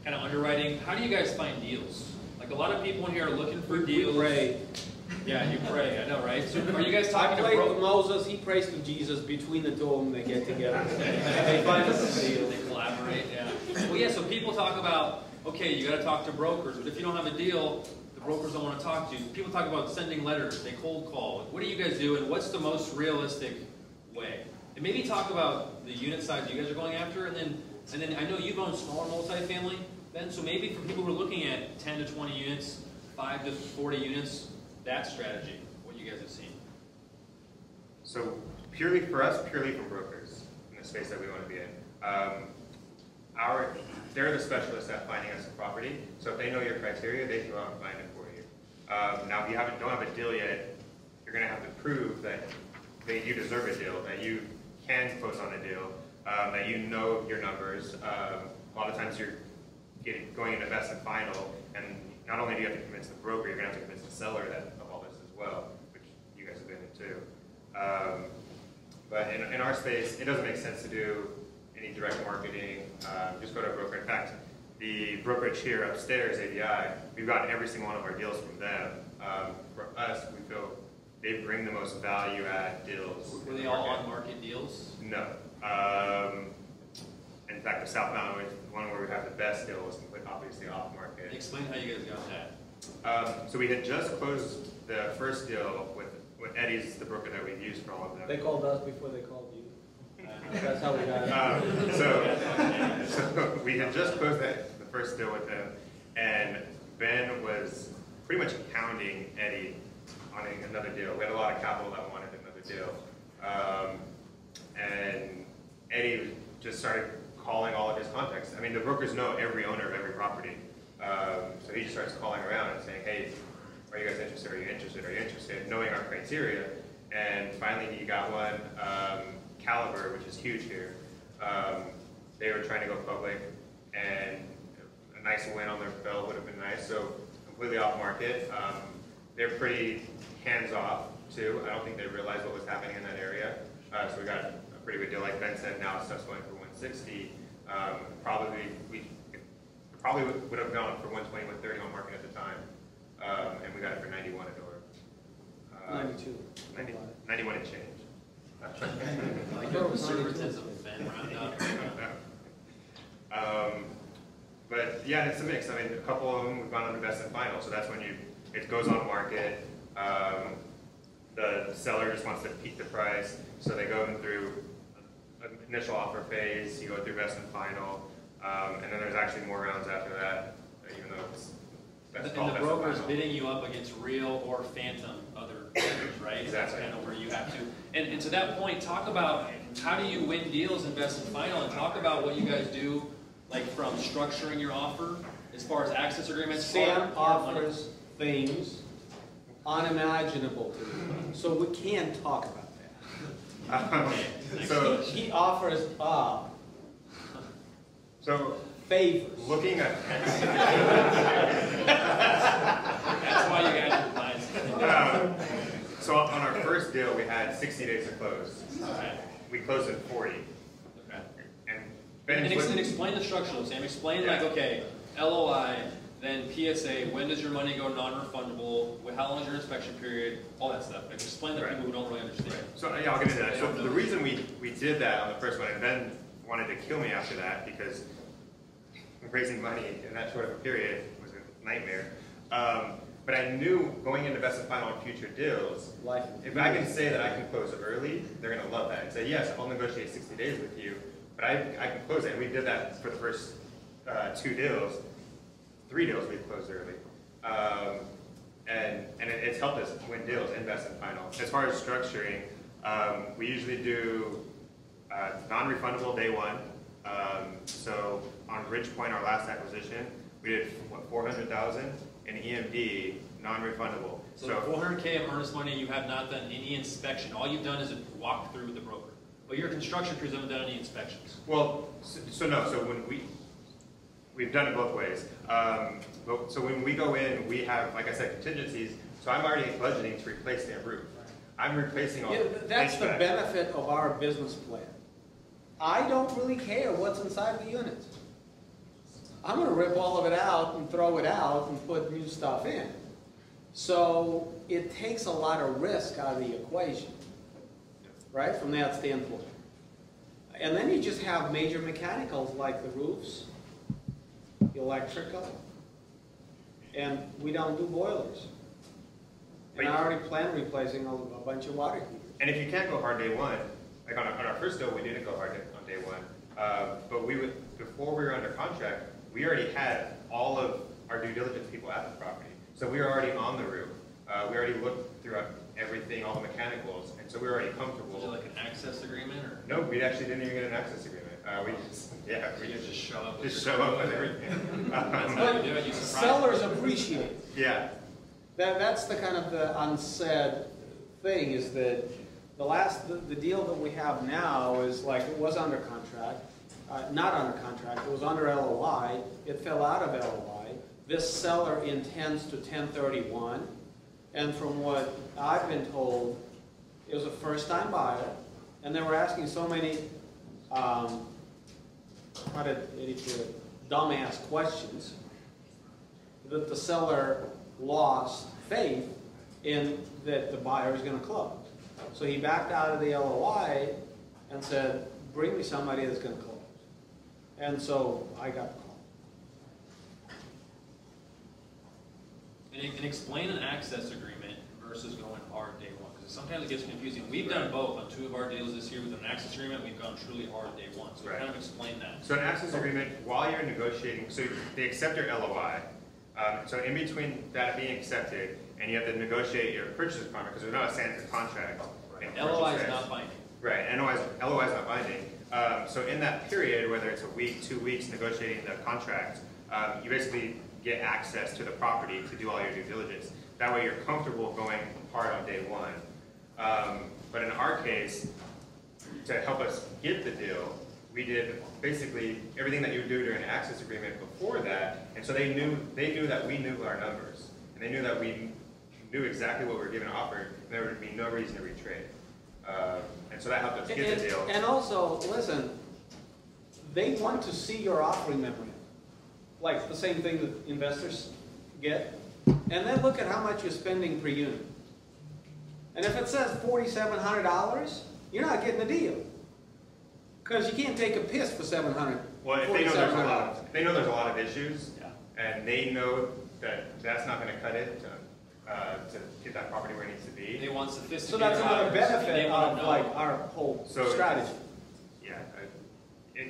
Speaker 1: kind of underwriting. How do you guys find deals? Like a lot of people in here are looking for deals.
Speaker 5: We pray.
Speaker 1: Yeah, you pray. I know, right? So are you guys talking
Speaker 5: I prayed to Moses, he prays to Jesus. Between the two of them, they get together. They find us a deal.
Speaker 1: They collaborate, yeah. Well, yeah, so people talk about, okay, you got to talk to brokers, but if you don't have a deal, the brokers don't want to talk to you. People talk about sending letters, they cold call. What do you guys do, and what's the most realistic way? And maybe talk about the unit size you guys are going after, and then I know you've owned smaller multifamily, Ben, so maybe for people who are looking at 10 to 20 units, 5 to 40 units, that strategy, what you guys have seen.
Speaker 6: So purely for us, purely for brokers in the space that we want to be in. They're the specialists at finding us a property. So if they know your criteria, they can go out and find it for you. Now, if you don't have a deal yet, you're going to have to prove that you deserve a deal, that you can close on a deal, that you know your numbers. A lot of times you're going into best and final, and not only do you have to convince the broker, you're going to have to convince the seller of all this as well, which you guys have been in too. But in our space, it doesn't make sense to do any direct marketing. Just go to a broker. In fact, the brokerage here upstairs, ADI, we've gotten every single one of our deals from them. For us, we feel they bring the most value add deals.
Speaker 1: Were they all on market deals?
Speaker 6: No. In fact, the South Mountain, the one where we have the best deal, was obviously off market.
Speaker 1: Explain how you guys got that.
Speaker 6: So we had just closed the first deal with Eddie's, the broker that we've used for all of them.
Speaker 5: They called us before they called you. That's how we got it.
Speaker 6: So we had just closed the first deal with them, and Ben was pretty much hounding Eddie on another deal. We had a lot of capital that wanted another deal. And Eddie just started calling all of his contacts. I mean, the brokers know every owner of every property. So he just starts calling around and saying, hey, are you guys interested? Are you interested? Are you interested? Knowing our criteria. And finally he got one, Caliber, which is huge here. They were trying to go public, and a nice win on their belt would have been nice. So completely off market. They're pretty hands-off too. I don't think they realized what was happening in that area. So we got a pretty good deal. Like Ben said, now stuff's going for 160. We probably would have gone for 120, 130 on market at the time. And we got it for 91 a door.
Speaker 5: 92.
Speaker 6: 91 and change.
Speaker 1: Like your conservatism, Ben, round up.
Speaker 6: But yeah, it's a mix. I mean, a couple of them we've gone on to best and final, so that's when it goes on market. The seller just wants to peak the price, so they go through an initial offer phase, you go through best and final, and then there's actually more rounds after that, even though that's called
Speaker 1: and the
Speaker 6: best and
Speaker 1: broker's
Speaker 6: final.
Speaker 1: bidding you up against real or phantom other vendors, right?
Speaker 6: Exactly.
Speaker 1: That's kind of where you have to. And to that point, talk about how do you win deals in best and final, and talk about what you guys do, like from structuring your offer as far as access agreements.
Speaker 5: Sam offers things unimaginable to me, so we can't talk about that.
Speaker 6: So
Speaker 5: He offers
Speaker 6: So
Speaker 5: favors.
Speaker 6: looking at
Speaker 1: That's why you guys are blind.
Speaker 6: so on our first deal, we had 60 days to close.
Speaker 1: Okay.
Speaker 6: We closed in 40.
Speaker 1: Okay.
Speaker 6: And
Speaker 1: And explain the structure, though, Sam. Explain, like, okay, LOI, then PSA, when does your money go non-refundable, how long is your inspection period, all that stuff. Like, explain to people who don't really understand.
Speaker 6: So yeah, I'll get into that. So the reason we did that on the first one, and Ben wanted to kill me after that because raising money in that short of a period was a nightmare. But I knew going into best and final on future deals, if I can say that I can close early, they're going to love that and say, yes, I'll negotiate 60 days with you, but I can close it. And we did that for the first 2 deals. 3 deals we closed early. And it's helped us win deals in best and final. As far as structuring, we usually do non-refundable day one. So on Ridgepoint, our last acquisition, we did what, $400,000 in EMD, non-refundable.
Speaker 1: So 400K of earnest money, you have not done any inspection. All you've done is walk through with the broker. But your construction crews haven't done any inspections.
Speaker 6: Well, so no. So when we've done it both ways. So when we go in, we have, like I said, contingencies. So I'm already budgeting to replace their roof. I'm replacing all.
Speaker 5: Yeah, that's the
Speaker 6: HVAC.
Speaker 5: benefit of our business plan. I don't really care what's inside the units. I'm going to rip all of it out and throw it out and put new stuff in. So it takes a lot of risk out of the equation, right, from that standpoint. And then you just have major mechanicals like the roofs, the electrical, And we don't do boilers. And I already planned replacing a bunch of water heaters.
Speaker 6: And if you can't go hard day one, like on our first deal, we didn't go hard on day one. But before we were under contract, we already had all of our due diligence people at the property. So we were already on the roof. We already looked through everything, all the mechanicals, and so we were already comfortable.
Speaker 1: Was it like an access agreement, or?
Speaker 6: No, we actually didn't even get an access agreement. We
Speaker 1: just show up.
Speaker 6: Just show up with everything.
Speaker 1: That's how you do it. You surprise
Speaker 5: Sellers
Speaker 1: them.
Speaker 5: appreciate it.
Speaker 6: Yeah.
Speaker 5: That's the kind of the unsaid thing, is that the deal that we have now is like, it was under contract, not under contract, it was under LOI, it fell out of LOI. This seller intends to 1031, and from what I've been told, it was a first-time buyer, and they were asking so many, dumbass questions, that the seller lost faith in that the buyer is going to close. So he backed out of the LOI and said, bring me somebody that's going to close. And so I got the call.
Speaker 1: And explain an access agreement versus going hard day one, because sometimes it gets confusing. We've done both on 2 of our deals this year with an access agreement. We've gone truly hard day one. So kind of explain that.
Speaker 6: So an access agreement, while you're negotiating, so they accept your LOI. So in between that being accepted, and you have to negotiate your purchase requirement, because there's not a standard contract.
Speaker 1: Right. LOI is not binding.
Speaker 6: Right, LOI is not binding. So in that period, whether it's a week, 2 weeks negotiating the contract, you basically get access to the property to do all your due diligence. That way you're comfortable going hard on day one. But in our case, to help us get the deal, we did basically everything that you would do during an access agreement before that, and so they knew that we knew our numbers, and they knew that we knew exactly what we were given an offer, and there would be no reason to retrade. And so that helped us get the deal.
Speaker 5: And also, listen, they want to see your offering memorandum, like the same thing that investors get, and then look at how much you're spending per unit. And if it says $4,700, you're not getting a deal. Because you can't take a piss for $700.
Speaker 6: Well, if they know there's a lot of issues, and they know that that's not going to cut it to get that property where it needs to be.
Speaker 1: They want sophisticated.
Speaker 5: So that's another benefit of like our whole strategy.
Speaker 6: Yeah,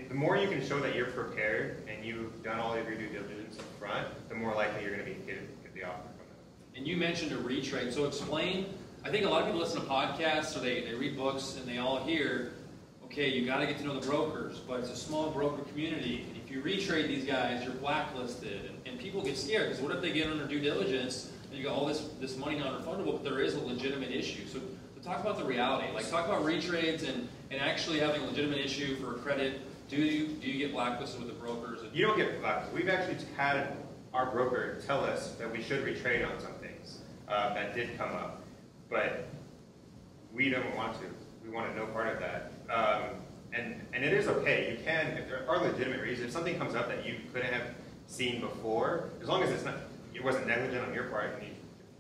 Speaker 6: the more you can show that you're prepared and you've done all of your due diligence up front, the more likely you're going to be get the offer from them.
Speaker 1: And you mentioned a retrade, so explain. I think a lot of people listen to podcasts or they read books and they all hear, okay, you got to get to know the brokers, but it's a small broker community. And if you retrade these guys, you're blacklisted. And people get scared, because what if they get under due diligence and you got all this money non-refundable, but there is a legitimate issue. So talk about the reality. Like, talk about retrades and actually having a legitimate issue for credit. Do you get blacklisted with the brokers?
Speaker 6: You don't get blacklisted. We've actually had our broker tell us that we should retrade on some things that did come up. But we don't want to. We want no part of that. And it is okay. You can, if there are legitimate reasons, if something comes up that you couldn't have seen before, as long as it wasn't negligent on your part and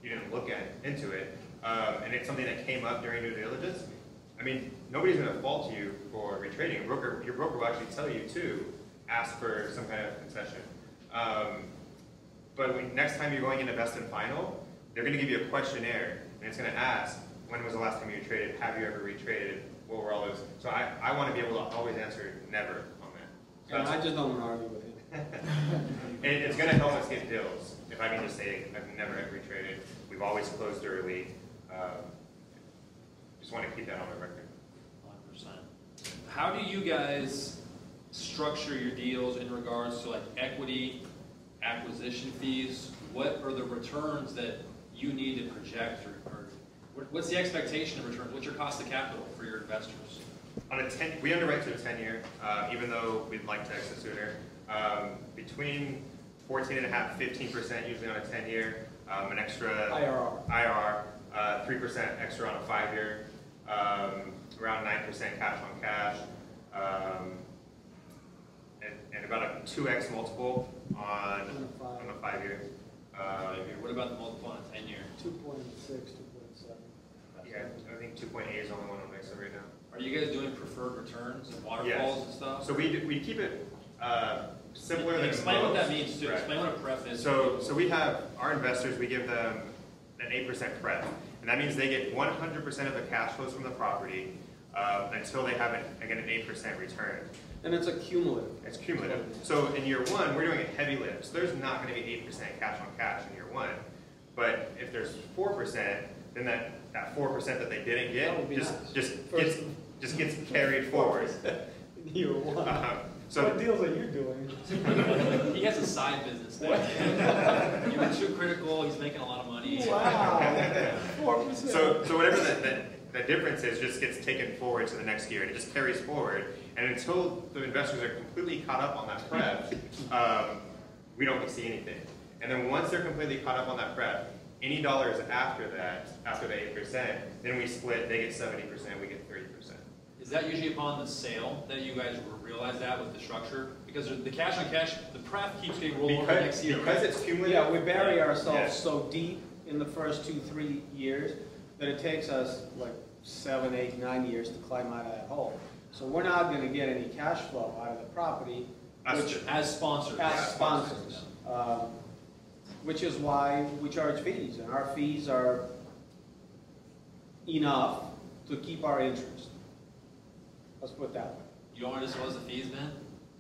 Speaker 6: you didn't look into it, and it's something that came up during due diligence, I mean, nobody's going to fault you for retrading. Your broker will actually tell you to ask for some kind of concession. But next time you're going into best and final, they're going to give you a questionnaire, and it's going to ask, when was the last time you traded? Have you ever retraded? What were all those? So I want to be able to always answer never on that. So
Speaker 5: and I just don't want to argue with him.
Speaker 6: And it's going to help us get deals. If I can just say, I've never ever retraded. We've always closed early. Just want to keep that on the record.
Speaker 1: 100%. How do you guys structure your deals in regards to like equity, acquisition fees? What are the returns that you need to project, or what's the expectation of returns? What's your cost of capital for your investors?
Speaker 6: We underwrite to a 10-year, even though we'd like to exit sooner. Between 14.5% to 15% usually on a 10-year, an extra IRR, 3% extra on a 5-year, around 9% cash on cash, and about a 2x multiple on a 5-year.
Speaker 1: What about the multiple on a 10-year?
Speaker 5: 2.6, 2.7.
Speaker 6: Yeah, I think 2.8 is the only one on Mesa right now.
Speaker 1: Are you guys doing preferred returns and waterfalls and stuff?
Speaker 6: So we keep it simpler than
Speaker 1: Explain what
Speaker 6: most.
Speaker 1: that means too.
Speaker 6: Right.
Speaker 1: Explain what a pref is.
Speaker 6: So we have our investors, we give them an 8% pref. And that means they get 100% of the cash flows from the property until they have, again, an 8% return.
Speaker 5: And it's a cumulative.
Speaker 6: It's cumulative. So in year one, we're doing a heavy lift. So there's not going to be 8% cash on cash in year one. But if there's 4%, then that 4% that they didn't
Speaker 5: That would be
Speaker 6: get
Speaker 5: nice.
Speaker 6: just gets carried forward.
Speaker 5: Year one.
Speaker 6: So
Speaker 5: What deals are you doing?
Speaker 1: He has a side business now. You were too critical. He's making a lot of money.
Speaker 5: Wow. 4%.
Speaker 6: So whatever the difference is just gets taken forward to the next year, and it just carries forward. And until the investors are completely caught up on that prep, we don't see anything. And then once they're completely caught up on that prep, any dollars after that, after the 8%, then we split. They get 70%, we get 30%.
Speaker 1: Is that usually upon the sale that you guys realize that with the structure? Because the cash on cash, the pref keeps getting rolled over next year.
Speaker 6: Because it's cumulative.
Speaker 5: Yeah, we bury ourselves
Speaker 6: Yeah.
Speaker 5: so deep in the first 2-3 years that it takes us like 7, 8, 9 years to climb out of that hole. So we're not going to get any cash flow out of the property,
Speaker 1: As sponsors.
Speaker 5: as sponsors, which is why we charge fees, and our fees are enough to keep our interest. Let's put it that way.
Speaker 1: You don't want to disclose the fees, man?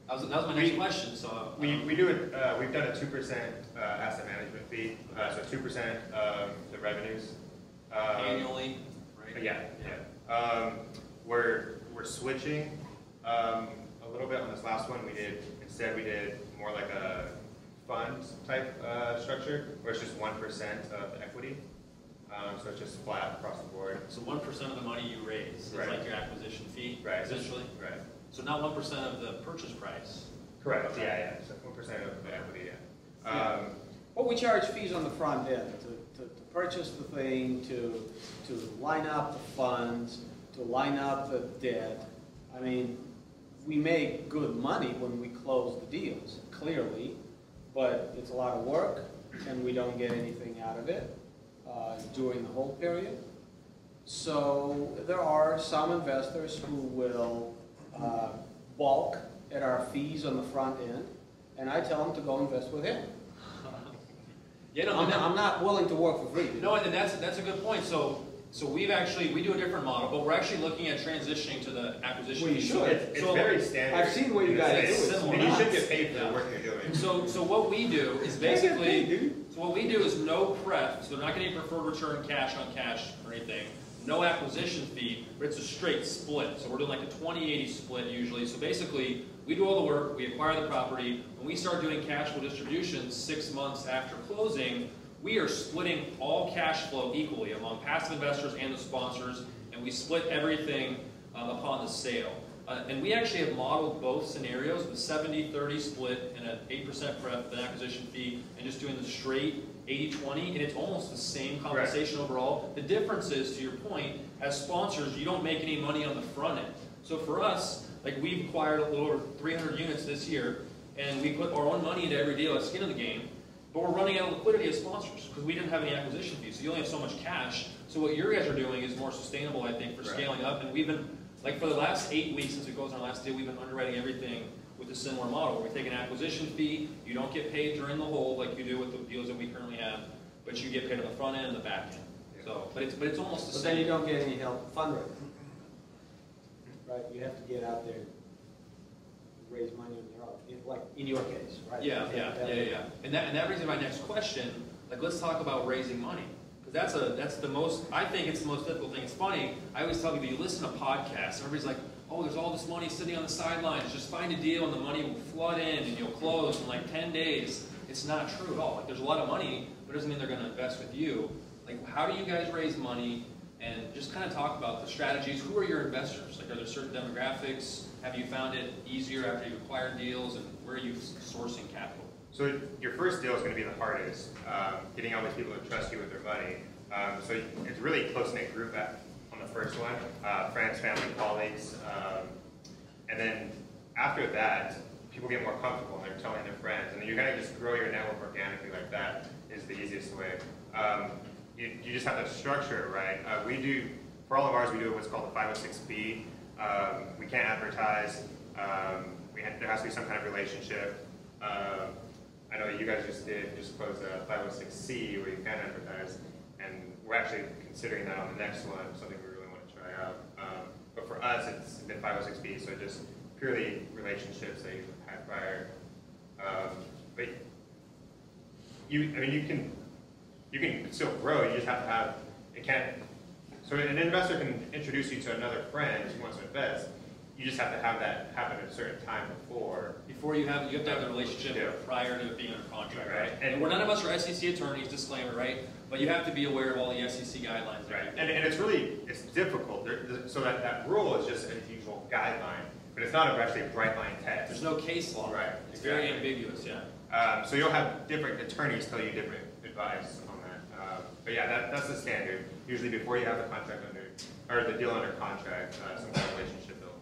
Speaker 1: That was my next question. So
Speaker 6: We do it. We've done a 2% asset management fee, so 2% of the revenues
Speaker 1: annually, right?
Speaker 6: Yeah. We're switching a little bit on this last one. We did more like a fund type structure, where it's just 1% of the equity. So it's just flat across the board.
Speaker 1: So 1% of the money you raise is
Speaker 6: Right.
Speaker 1: like your acquisition fee,
Speaker 6: Right.
Speaker 1: essentially?
Speaker 6: Right.
Speaker 1: So not 1% of the purchase price.
Speaker 6: Correct. Yeah. So 1% of the equity. Yeah.
Speaker 5: Well, we charge fees on the front end to purchase the thing, to line up the funds, to line up the debt. I mean, we make good money when we close the deals, clearly, but it's a lot of work, and we don't get anything out of it during the whole period. So there are some investors who will balk at our fees on the front end, and I tell them to go invest with him.
Speaker 1: Yeah, no,
Speaker 5: I'm not willing to work for free.
Speaker 1: No, and that's a good point. So we do a different model, but we're actually looking at transitioning to the acquisition.
Speaker 5: Well, you should.
Speaker 6: It's very standard.
Speaker 5: I've seen what you guys do.
Speaker 6: It's
Speaker 5: It's
Speaker 6: similar. And you should
Speaker 5: nuts.
Speaker 6: get paid for the work you're doing.
Speaker 1: So what we do is
Speaker 5: They get
Speaker 1: basically,
Speaker 5: paid, dude.
Speaker 1: so what we do is no pref, so they're not getting preferred return cash on cash or anything, no acquisition fee, but it's a straight split. So we're doing like a 20-80 split usually. So basically, we do all the work, we acquire the property, when we start doing cash flow distributions 6 months after closing, we are splitting all cash flow equally among passive investors and the sponsors, and we split everything upon the sale. And we actually have modeled both scenarios, the 70-30 split and an 8% pref, an acquisition fee, and just doing the straight 80-20, and it's almost the same compensation overall. The difference is, to your point, as sponsors, you don't make any money on the front end. So for us, like we've acquired a little over 300 units this year, and we put our own money into every deal at skin in the game, but we're running out of liquidity as sponsors because we didn't have any acquisition fees, so you only have so much cash. So what your guys are doing is more sustainable, I think, for scaling up, and we've been, like for the last 8 weeks since we closed our last deal, we've been underwriting everything with a similar model, where we take an acquisition fee, you don't get paid during the hold like you do with the deals that we currently have, but you get paid on the front end and the back end. So, but it's almost the
Speaker 5: But
Speaker 1: same.
Speaker 5: then you don't get any help fundraising. Right? You have to get out there and raise money on your own, like in your case, right?
Speaker 1: Yeah. And that brings me to my next question. Like, let's talk about raising money. Because that's the most, I think it's the most difficult thing. It's funny, I always tell people, you listen to podcasts, everybody's like, oh, there's all this money sitting on the sidelines, just find a deal and the money will flood in and you'll close in like 10 days. It's not true at all. Like, there's a lot of money, but it doesn't mean they're going to invest with you. Like, how do you guys raise money? And just kind of talk about the strategies. Who are your investors? Like, are there certain demographics? Have you found it easier after you've acquired deals? And where are you sourcing capital?
Speaker 6: So your first deal is going to be the hardest, getting all these people to trust you with their money. So it's really a close-knit group on the first one, friends, family, colleagues. And then after that, people get more comfortable and they're telling their friends. And then you kind of just grow your network organically like that is the easiest way. You just have to structure it right. For all of ours, we do what's called a 506B. We can't advertise. There has to be some kind of relationship. I know you guys just closed a 506C where you can advertise, and we're actually considering that on the next one, something we really want to try out. But for us, it's been 506B, so just purely relationships that you've had prior. But you can still grow. You just have to have it. Can't. So an investor can introduce you to another friend who wants to invest. You just have to have that happen at a certain time before.
Speaker 1: Before you have to have the relationship prior to being under contract, right? And we're none of us are SEC attorneys, disclaimer, right? But you have to be aware of all the SEC guidelines.
Speaker 6: Right. And it's difficult. So that rule is just a usual guideline, but it's not actually a bright line test.
Speaker 1: There's no case law.
Speaker 6: Right.
Speaker 1: It's very ambiguous, yeah.
Speaker 6: So you'll have different attorneys tell you different advice on that. But yeah, that's the standard. Usually before you have the contract or the deal under contract, some kind of relationship built.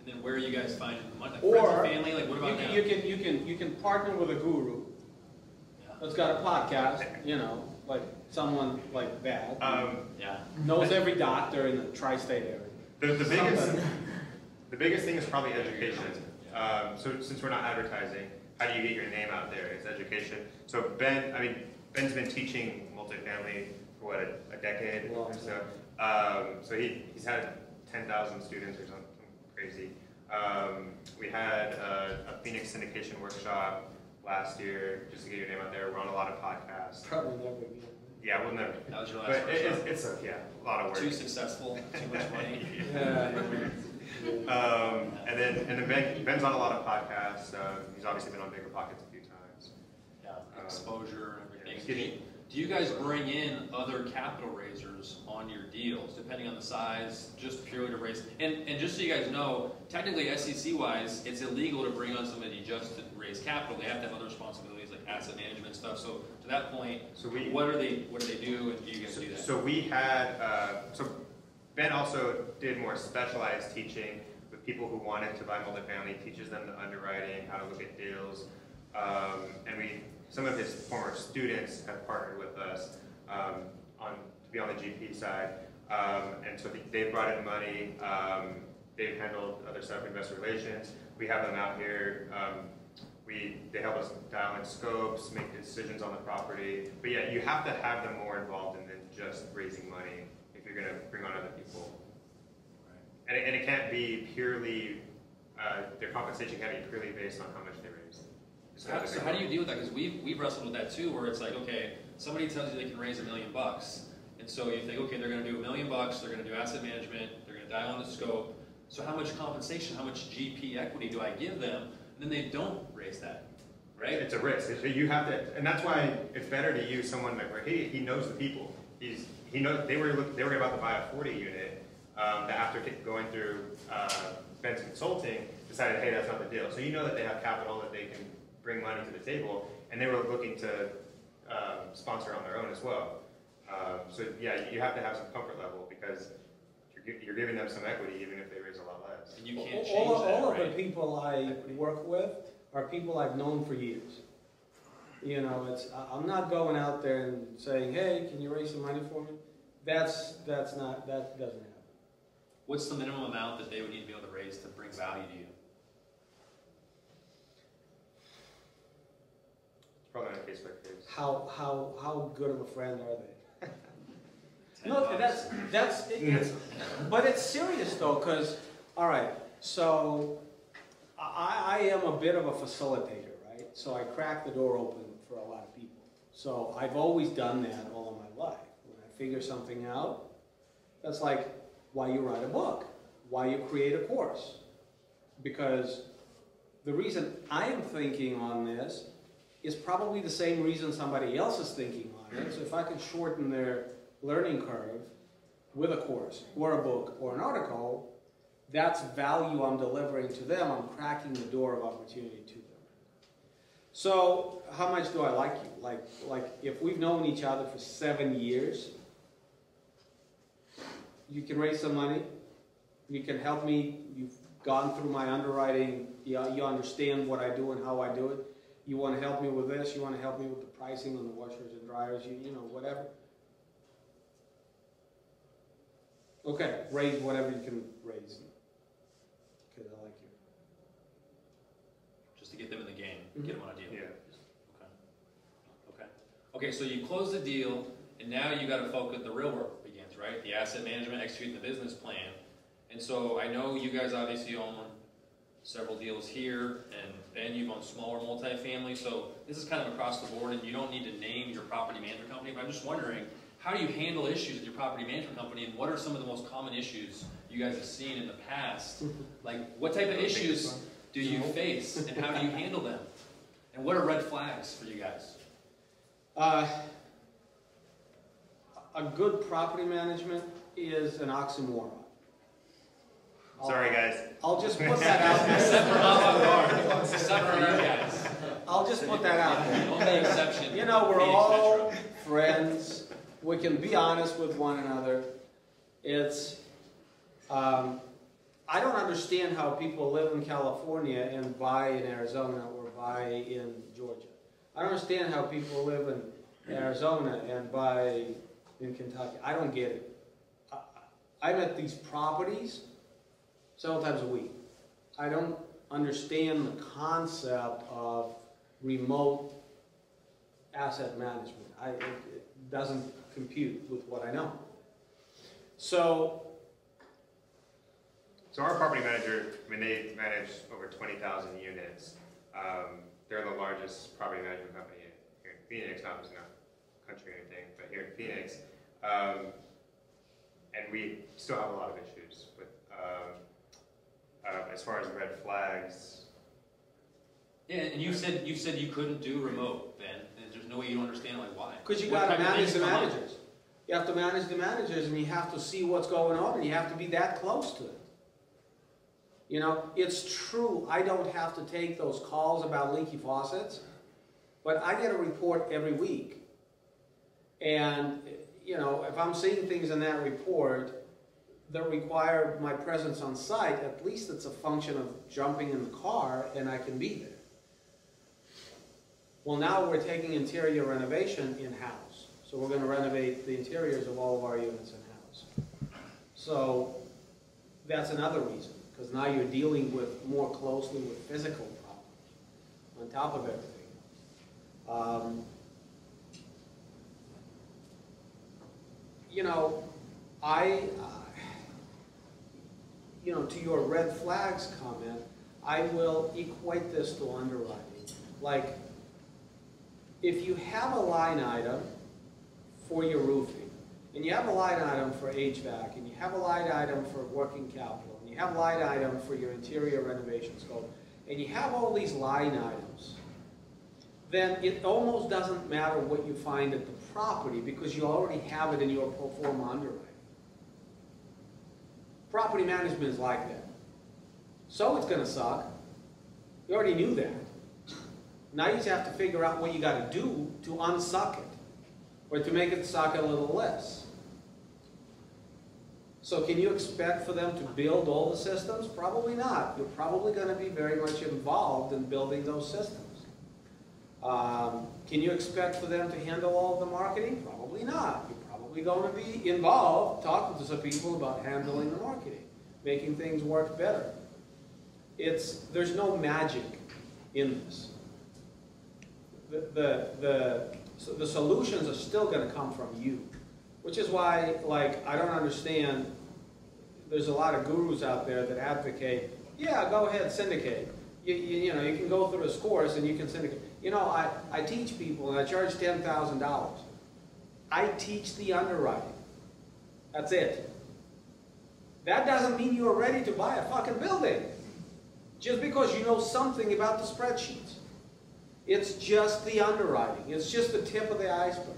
Speaker 1: And then where are you guys finding the money? Like
Speaker 5: Or
Speaker 1: friends and family? Like what about now?
Speaker 5: You can partner with a guru that's got a podcast, like someone like that.
Speaker 1: Yeah.
Speaker 5: Knows every doctor in the tri-state area.
Speaker 6: The biggest thing is probably education. So since we're not advertising, how do you get your name out there? It's education. So Ben's been teaching multifamily for what, a decade or so. So he's had 10,000 students or something crazy. We had a Phoenix syndication workshop last year just to get your name out there. We're on a lot of podcasts.
Speaker 5: Probably never again.
Speaker 6: Yeah, we'll never.
Speaker 1: That was your last workshop.
Speaker 6: It's a lot of work.
Speaker 1: Too successful, too much money.
Speaker 6: And then Ben's on a lot of podcasts. He's obviously been on Bigger Pockets a few times.
Speaker 1: Yeah, exposure and everything.
Speaker 6: Yeah,
Speaker 1: do you guys bring in other capital raisers on your deals, depending on the size, just purely to raise? And just so you guys know, technically SEC-wise, it's illegal to bring on somebody just to raise capital. They have to have other responsibilities like asset management stuff. So to that point, what do they do, and do you guys do that?
Speaker 6: So we had Ben also did more specialized teaching with people who wanted to buy multifamily, teaches them the underwriting, how to look at deals, and some of his former students have partnered with us to be on the GP side, and so they brought in money. They've handled other stuff, investor relations. We have them out here. They help us dial in scopes, make decisions on the property. But yeah, you have to have them more involved than just raising money if you're going to bring on other people. Right. And it can't be purely, their compensation can't be purely based on how much they raise.
Speaker 1: So how do you deal with that? Because we've wrestled with that too, where it's like, okay, somebody tells you they can raise $1 million, and so you think, okay, they're going to do $1 million, they're going to do asset management, they're going to dial in the scope. So how much compensation, how much GP equity do I give them? And then they don't raise that, right?
Speaker 6: It's a risk. You have to, and that's why it's better to use someone where he knows the people. He knows they were about to buy a 40 unit that after going through Ben's consulting decided, hey, that's not the deal. So you know that they have capital, that they can bring money to the table, and they were looking to sponsor on their own as well. So yeah, you have to have some comfort level because you're giving them some equity even if they raise a lot less.
Speaker 1: And you can't change
Speaker 5: all
Speaker 1: that,
Speaker 5: of
Speaker 1: right?
Speaker 5: the people I work with are people I've known for years. I'm not going out there and saying, hey, can you raise some money for me? That doesn't happen.
Speaker 1: What's the minimum amount that they would need to be able to raise to bring value to you?
Speaker 6: It's probably on a case by case.
Speaker 5: How good of a friend are they?
Speaker 1: No,
Speaker 5: but it's serious though, because, all right, so I am a bit of a facilitator, right? So I crack the door open for a lot of people. So I've always done that all of my life. When I figure something out, that's like why you write a book, why you create a course. Because the reason I am thinking on this is probably the same reason somebody else is thinking on it. So if I can shorten their learning curve with a course or a book or an article, that's value I'm delivering to them. I'm cracking the door of opportunity to them. So how much do I like you? Like if we've known each other for 7 years, you can raise some money, you can help me, you've gone through my underwriting, you understand what I do and how I do it. You want to help me with this, you want to help me with the pricing on the washers and dryers, you know, whatever. Okay, raise whatever you can raise, because I like you.
Speaker 1: Just to get them in the game. get them on a deal.
Speaker 6: Yeah.
Speaker 1: Okay, so you close the deal, and now you got to focus, the real work begins, right? The asset management, execute the business plan. And so I know you guys obviously own several deals here, and then you've owned smaller multifamily, so this is kind of across the board, and you don't need to name your property management company, but I'm just wondering, how do you handle issues with your property management company, and what are some of the most common issues you guys have seen in the past? Like, what type of issues do you face, and how do you handle them? And what are red flags for you guys?
Speaker 5: A good property management is an oxymoron.
Speaker 6: Sorry, guys.
Speaker 5: I'll just put that out there.
Speaker 1: Except for you guys.
Speaker 5: I'll just put that out there.
Speaker 1: Only exception.
Speaker 5: You know, we're all friends. We can be honest with one another. It's, I don't understand how people live in California and buy in Arizona or buy in Georgia. I don't understand how people live in Arizona and buy in Kentucky. I don't get it. I'm at these properties several times a week. I don't understand the concept of remote asset management. It doesn't compute with what I know. So
Speaker 6: our property manager, I mean, they manage over 20,000 units. They're the largest property management company here in Phoenix, not just in the country or anything, but here in Phoenix. And we still have a lot of issues with, as far as red flags.
Speaker 1: Yeah, and you said you couldn't do remote, Ben. And there's no way you don't understand like why.
Speaker 5: because you got to manage the managers. You have to manage the managers, and you have to see what's going on, and you have to be that close to it. You know, it's true, I don't have to take those calls about leaky faucets, but I get a report every week. And, you know, if I'm seeing things in that report that require my presence on site, at least it's a function of jumping in the car and I can be there. Well, now we're taking interior renovation in-house. So we're going to renovate the interiors of all of our units in-house. So that's another reason. Because now you're dealing with more closely with physical problems on top of everything else. You know, you know, to your red flags comment, I will equate this to underwriting. Like, if you have a line item for your roofing, and you have a line item for HVAC, and you have a line item for working capital, and you have a line item for your interior renovation scope, and you have all these line items, then it almost doesn't matter what you find at the property because you already have it in your pro forma underwriting. Property management is like that. So it's going to suck. You already knew that. Now you just have to figure out what you got to do to unsuck it, or to make it suck a little less. So can you expect for them to build all the systems? Probably not. You're probably going to be very much involved in building those systems. Can you expect for them to handle all of the marketing? Probably not. You're probably going to be involved talking to some people about handling the marketing, making things work better. There's no magic in this. So the solutions are still going to come from you, which is why, like, I don't understand. There's a lot of gurus out there that advocate, yeah, go ahead, syndicate. You know, you can go through this course and you can syndicate. You know, I teach people and I charge $10,000. I teach the underwriting. That's it. That doesn't mean you're ready to buy a fucking building just because you know something about the spreadsheets. It's just the underwriting. It's just the tip of the iceberg.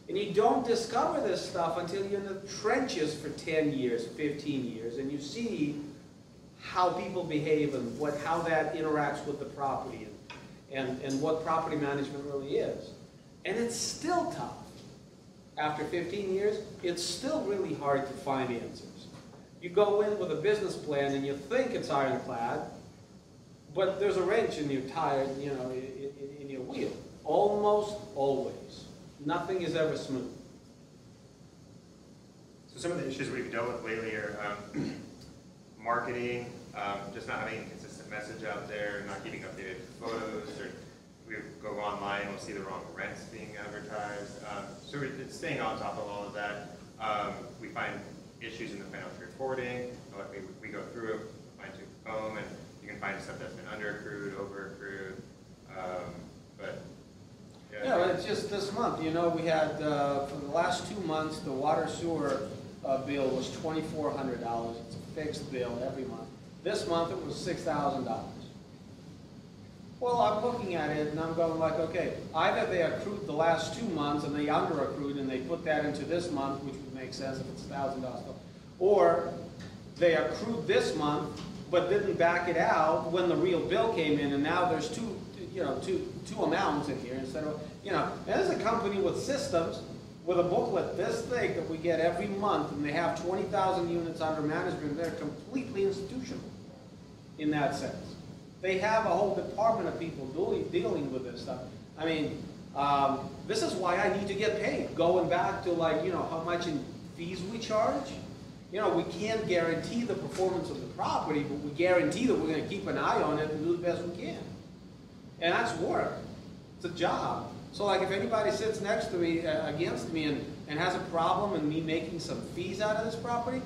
Speaker 5: And you don't discover this stuff until you're in the trenches for 10 years, 15 years, and you see how people behave and how that interacts with the property and what property management really is. And it's still tough. After 15 years, it's still really hard to find answers. You go in with a business plan and you think it's ironclad, but there's a wrench in your tire, you know, in your wheel. Almost always. Nothing is ever smooth.
Speaker 6: So some of the issues we've dealt with lately are marketing, just not having a consistent a message out there, not keeping updated photos, or we go online, we'll see the wrong rents being advertised. So it's staying on top of all of that. We find issues in the financial reporting. Luckily, we go through it, find tooth comb, and you can find stuff that's been under accrued, over accrued. But
Speaker 5: yeah, but it's just this month. You know, we had for the last 2 months, the water sewer bill was $2,400. It's a fixed bill every month. This month it was $6,000. Well, I'm looking at it and I'm going like, okay, either they accrued the last 2 months and they under accrued and they put that into this month, which would make sense if it's $1,000, or they accrued this month but didn't back it out when the real bill came in, and now there's two amounts in here instead of, and there's a company with systems with a booklet this thick that we get every month, and they have 20,000 units under management. They're completely institutional in that sense. They have a whole department of people dealing with this stuff. I mean, this is why I need to get paid. Going back to how much in fees we charge. We can't guarantee the performance of the property, but we guarantee that we're going to keep an eye on it and do the best we can. And that's work. It's a job. So if anybody sits next to me, against me, and has a problem in me making some fees out of this property,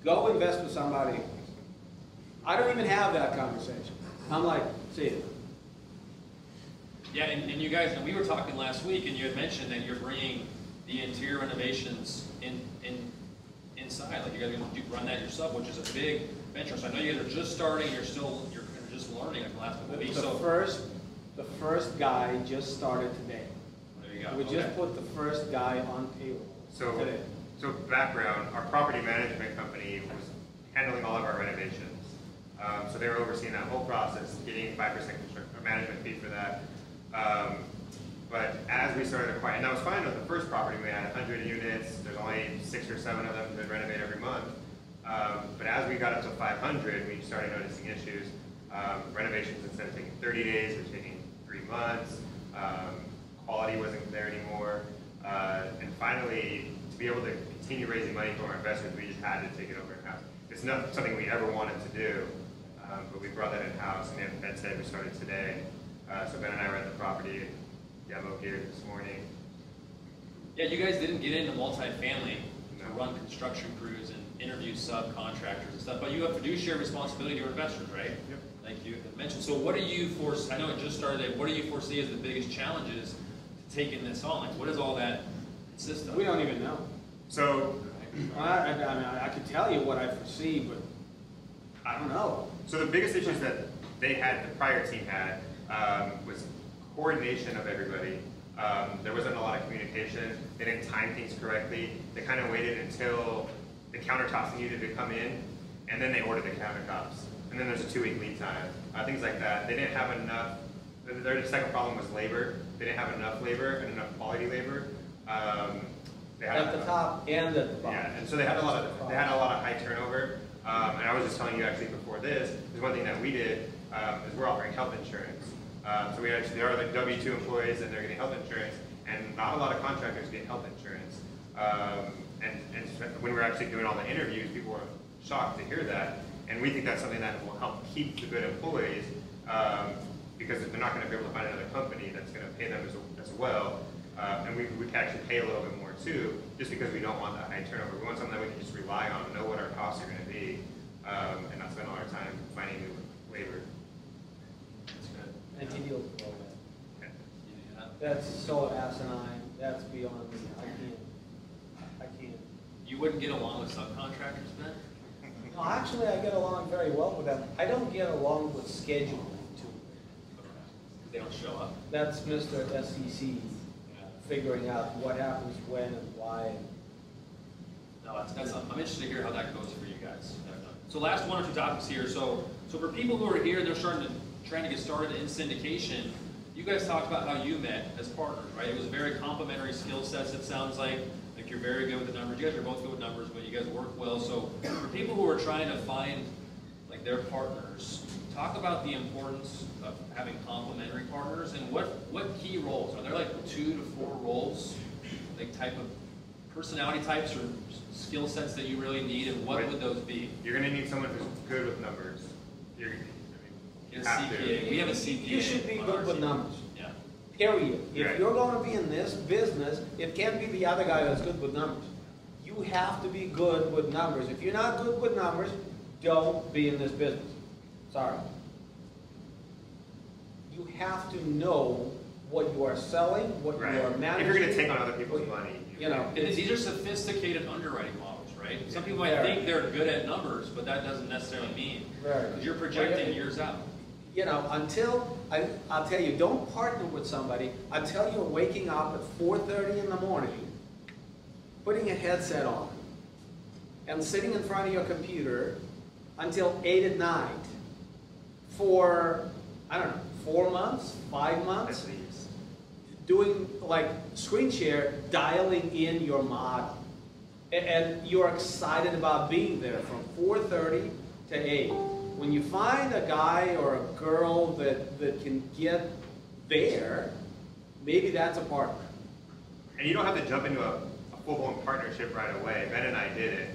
Speaker 5: go invest with somebody else. I don't even have that conversation. I'm like, see you.
Speaker 1: Yeah, and you guys, we were talking last week, and you had mentioned that you're bringing the interior renovations inside. Like you guys are going to run that yourself, which is a big venture. So I know you guys are just starting. You're just learning the last couple of weeks.
Speaker 5: The first guy just started today.
Speaker 1: There you go.
Speaker 5: We just put the first guy on payroll today.
Speaker 6: So background, our property management company was handling all of our renovations. So they were overseeing that whole process, getting 5% management fee for that. But as we started acquiring, and that was fine with the first property, we had 100 units, there's only 6 or 7 of them to renovate every month. But as we got up to 500, we started noticing issues. Renovations, instead of taking 30 days, were taking 3 months. Quality wasn't there anymore. And finally, to be able to continue raising money from our investors, we just had to take it over in-house. It's not something we ever wanted to do, but we brought that in-house, and Ben said we started today. So Ben and I were at the property, demo here this morning.
Speaker 1: Yeah, you guys didn't get into multifamily to run construction crews and interview subcontractors and stuff, but you have fiduciary responsibility to your investors, right?
Speaker 6: Yep.
Speaker 1: Like you had mentioned. So what do you foresee, I know it just started, what do you foresee as the biggest challenges to taking this on? Like what does all that consist of?
Speaker 5: We don't even know.
Speaker 6: So
Speaker 5: I could tell you what I foresee, but I don't know.
Speaker 6: So the biggest issues that they had, the prior team had, was coordination of everybody. There wasn't a lot of communication. They didn't time things correctly. They kind of waited until the countertops needed to come in, and then they ordered the countertops. And then there's a 2-week lead time. Things like that. They didn't have enough. Their second problem was labor. They didn't have enough labor and enough quality labor. They had
Speaker 5: At the top and at the bottom.
Speaker 6: Yeah, and so they had a lot of high turnover. And I was just telling you actually before this, is one thing that we did is we're offering health insurance. So there are like W-2 employees and they're getting health insurance, and not a lot of contractors get health insurance. And when we're actually doing all the interviews, people were shocked to hear that. And we think that's something that will help keep the good employees, because they're not going to be able to find another company that's going to pay them as well. And we can actually pay a little bit more too, just because we don't want that high turnover. We want something that we can just rely on, know what our costs are going to be, and not spend all our time finding new labor.
Speaker 1: That's good.
Speaker 5: And he deals with all that.
Speaker 6: Okay.
Speaker 1: Yeah.
Speaker 5: That's so asinine. That's beyond me. I can't.
Speaker 1: You wouldn't get along with subcontractors then?
Speaker 5: No, actually, I get along very well with them. I don't get along with scheduling too.
Speaker 1: They don't show up.
Speaker 5: That's Mr. SEC figuring out what happens when and why.
Speaker 1: No, I'm interested to hear how that goes for you guys. So last 1 or 2 topics here. So for people who are here, they're trying to get started in syndication. You guys talked about how you met as partners, right? It was very complementary skill sets. It sounds like you're very good with the numbers. You guys are both good with numbers, but you guys work well. So for people who are trying to find their partners, talk about the importance of having complementary partners and what key roles are there? Like 2 to 4 roles, like type of personality types or skill sets that you really need, and what would those be?
Speaker 6: You're going to need someone who's good with numbers.
Speaker 7: Your
Speaker 6: have to.
Speaker 7: CPA. We have a CPA.
Speaker 5: You should be
Speaker 7: on
Speaker 5: good
Speaker 7: our
Speaker 5: with
Speaker 7: team.
Speaker 5: numbers.
Speaker 7: Yeah.
Speaker 5: Period. If
Speaker 6: Right.
Speaker 5: you're going to be in this business, it can't be the other guy that's good with numbers. You have to be good with numbers. If you're not good with numbers, don't be in this business. Sorry. You have to know what you are selling, what
Speaker 6: Right.
Speaker 5: you are managing.
Speaker 6: If you're going to take on other people's money,
Speaker 5: You know,
Speaker 7: These are sophisticated underwriting models, right? Some people might
Speaker 5: Yeah.
Speaker 7: think they're good at numbers, but that doesn't necessarily mean.
Speaker 5: Right.
Speaker 7: Because you're projecting years out.
Speaker 5: you know, I'll tell you, don't partner with somebody until you're waking up at 4:30 in the morning, putting a headset on, and sitting in front of your computer until 8 at night for, I don't know, 4 months, 5 months,
Speaker 6: at least.
Speaker 5: doing like screen share, dialing in your model. And you're excited about being there from 4:30 to 8. When you find a guy or a girl that can get there, maybe that's a partner.
Speaker 6: And you don't have to jump into a full-blown partnership right away. Ben and I did it.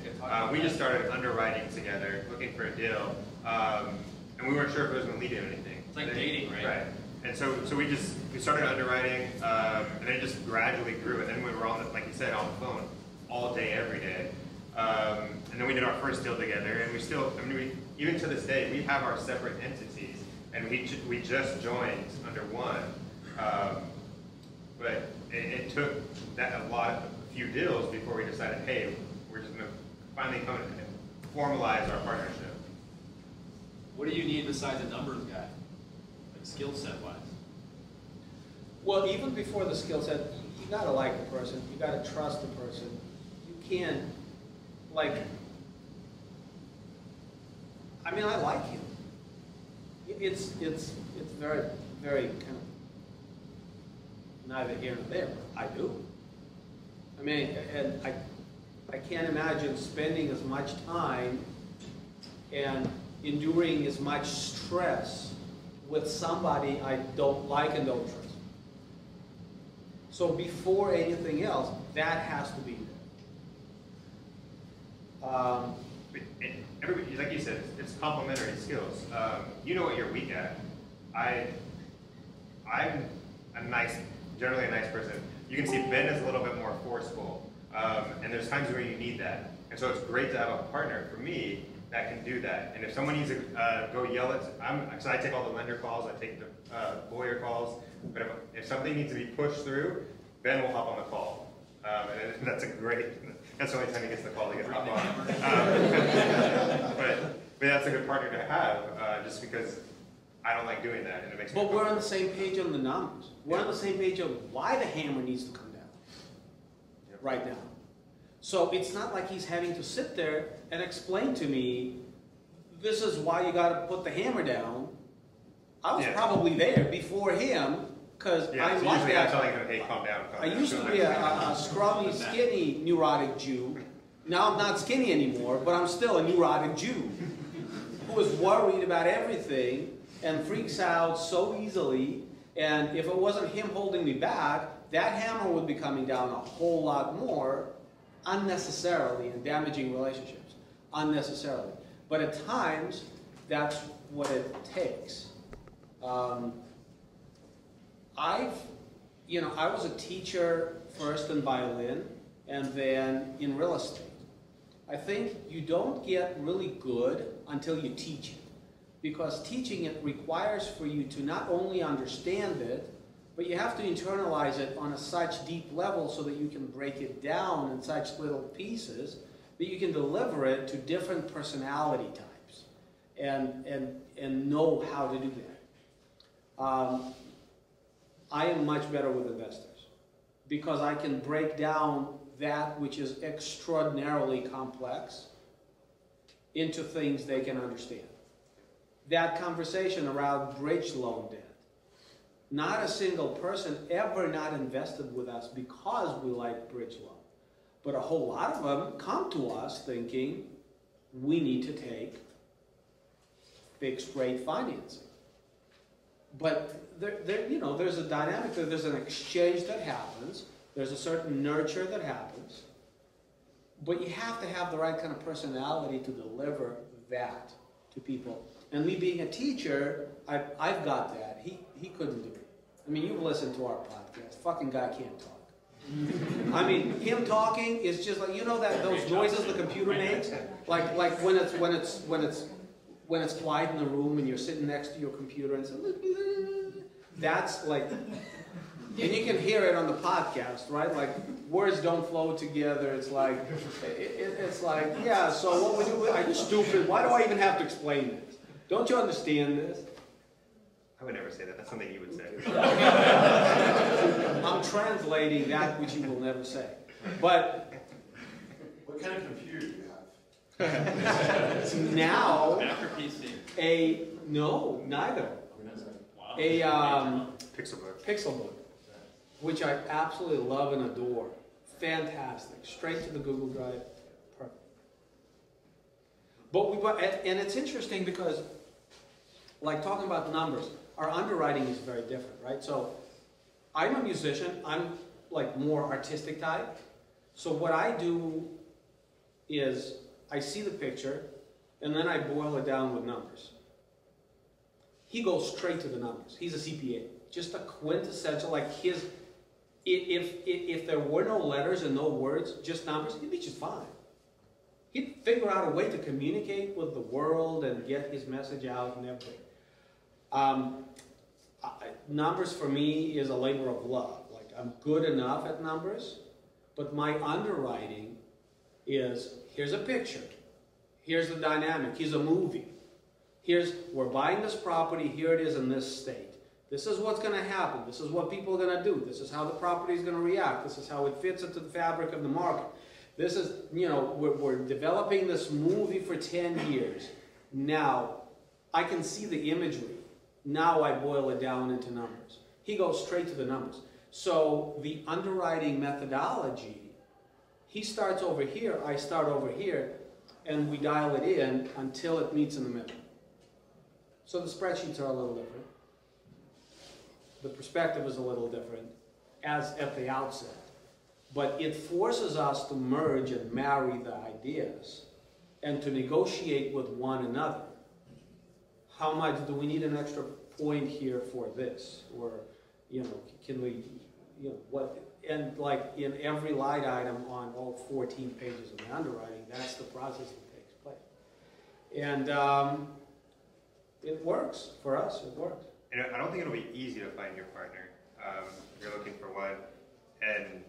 Speaker 6: We just started underwriting together, looking for a deal, and we weren't sure if it was going to lead to anything.
Speaker 7: It's like dating, right?
Speaker 6: Right. And so we started underwriting, and it just gradually grew. And then we were on the, like you said, on the phone all day, every day. And then we did our first deal together, and we still, I mean, even to this day, we have our separate entities, and we just joined under one. But it took a few deals before we decided, hey, we're just going to finally come and formalize our partnership.
Speaker 7: What do you need besides a numbers guy? Like skill set wise?
Speaker 5: Well, even before the skill set, you gotta like the person, you gotta trust the person. You can't, like, I mean, I like him. It's very, very kind of neither here nor there, but I do. I mean, and I can't imagine spending as much time and enduring as much stress with somebody I don't like and don't trust. So before anything else, that has to be there.
Speaker 6: Everybody, like you said, it's complementary skills. You know what you're weak at. I'm generally a nice person. You can see Ben is a little bit more forceful, and there's times where you need that. And so it's great to have a partner, for me, that can do that. And if someone needs to go yell at, because I take all the lender calls, I take the lawyer calls, but if something needs to be pushed through, Ben will hop on the call. And that's the only time he gets the call to get hop on. But that's a good partner to have, just because I don't like doing that, and it makes me
Speaker 5: But we're on the same page on the numbers. We're on the same page of why the hammer needs to come down right now. So it's not like he's having to sit there and explain to me, this is why you got to put the hammer down. I was probably there before him, because I
Speaker 6: so
Speaker 5: like
Speaker 6: usually
Speaker 5: that.
Speaker 6: I'm telling him, hey, calm down.
Speaker 5: I used to be a scrawny, skinny, neurotic Jew. Now I'm not skinny anymore, but I'm still a neurotic Jew who is worried about everything and freaks out so easily. And if it wasn't him holding me back, that hammer would be coming down a whole lot more unnecessarily and damaging relationships. Unnecessarily. But at times, that's what it takes. I was a teacher first in violin and then in real estate. I think you don't get really good until you teach it, because teaching it requires for you to not only understand it, but you have to internalize it on a such deep level so that you can break it down in such little pieces that you can deliver it to different personality types and know how to do that. I am much better with investors because I can break down that which is extraordinarily complex into things they can understand. That conversation around bridge loan debt. Not a single person ever not invested with us because we like bridge loan. But a whole lot of them come to us thinking we need to take fixed rate financing. But there's a dynamic, there's an exchange that happens, there's a certain nurture that happens, but you have to have the right kind of personality to deliver that to people. And me being a teacher, I've got that. He couldn't do it. I mean, you've listened to our podcast. Fucking guy can't talk. I mean, him talking is just like, you know that those noises the computer makes, like when it's quiet in the room and you're sitting next to your computer and that's like, and you can hear it on the podcast, right? Like words don't flow together. It's like, it's like, yeah. So what we do? Are you stupid? Why do I even have to explain this? Don't you understand this?
Speaker 6: I would never say that. That's something you would say.
Speaker 5: I'm translating that which you will never say. But
Speaker 8: what kind of computer do you have?
Speaker 5: now,
Speaker 7: After PC.
Speaker 5: no, neither.
Speaker 7: Wow.
Speaker 5: A
Speaker 6: Pixelbook.
Speaker 5: which I absolutely love and adore. Fantastic. Straight to the Google Drive. Perfect. But and it's interesting because, like talking about numbers, our underwriting is very different, right? So I'm a musician. I'm like more artistic type. So what I do is I see the picture and then I boil it down with numbers. He goes straight to the numbers. He's a CPA. Just a quintessential, like his, if there were no letters and no words, just numbers, he'd be just fine. He'd figure out a way to communicate with the world and get his message out and everything. Numbers for me is a labor of love. Like I'm good enough at numbers, but my underwriting is, here's a picture, here's the dynamic, here's a movie, we're buying this property, here it is in this state. This is what's going to happen, this is what people are going to do, this is how the property is going to react, this is how it fits into the fabric of the market. This is, you know, we're developing this movie for 10 years. Now, I can see the imagery. Now I boil it down into numbers. He goes straight to the numbers. So the underwriting methodology, he starts over here, I start over here, and we dial it in until it meets in the middle. So the spreadsheets are a little different. The perspective is a little different as at the outset. But it forces us to merge and marry the ideas and to negotiate with one another. How much do we need an extra point here for this? Or, you know, can we, you know, what, and like in every line item on all 14 pages of the underwriting, that's the process that takes place. And it works. For us, it works.
Speaker 6: And I don't think it'll be easy to find your partner if you're looking for one. And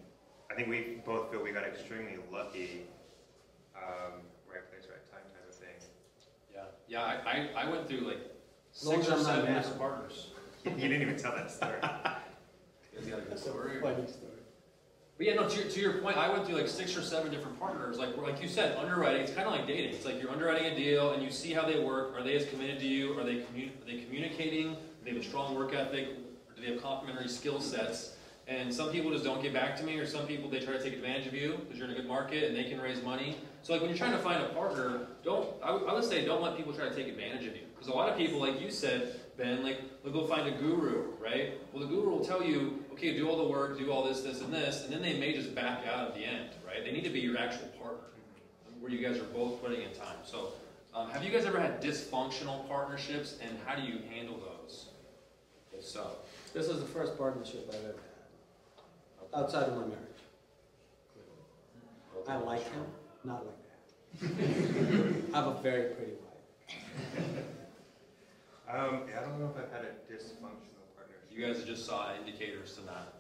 Speaker 6: I think we both feel we got extremely lucky, right place, right time kind of thing.
Speaker 7: Yeah, I went through like
Speaker 5: As long
Speaker 7: 6
Speaker 5: as
Speaker 7: or
Speaker 5: I'm not
Speaker 7: 7
Speaker 5: mad.
Speaker 7: different partners.
Speaker 6: You didn't even tell that story.
Speaker 7: You guys got a good story.
Speaker 5: Funny story.
Speaker 7: But yeah, no, to your point, I went through like 6 or 7 different partners. Like you said, underwriting, it's kind of like dating. It's like you're underwriting a deal and you see how they work. Are they as committed to you? Are they communicating? Do they have a strong work ethic? Or do they have complementary skill sets? And some people just don't get back to me, or some people, they try to take advantage of you because you're in a good market and they can raise money. So like when you're trying to find a partner, I would say don't let people try to take advantage of you. Because a lot of people, like you said, Ben, like they'll go find a guru, right? Well, the guru will tell you, okay, do all the work, do all this, this, and this, and then they may just back out at the end, right? They need to be your actual partner, where you guys are both putting in time. So have you guys ever had dysfunctional partnerships, and how do you handle those? If so.
Speaker 5: This is the first partnership I've ever had. Outside of my marriage. I like him, not like that. I have a very pretty wife.
Speaker 6: Yeah, I don't know if I've had a dysfunctional partnership.
Speaker 7: You guys just saw indicators to not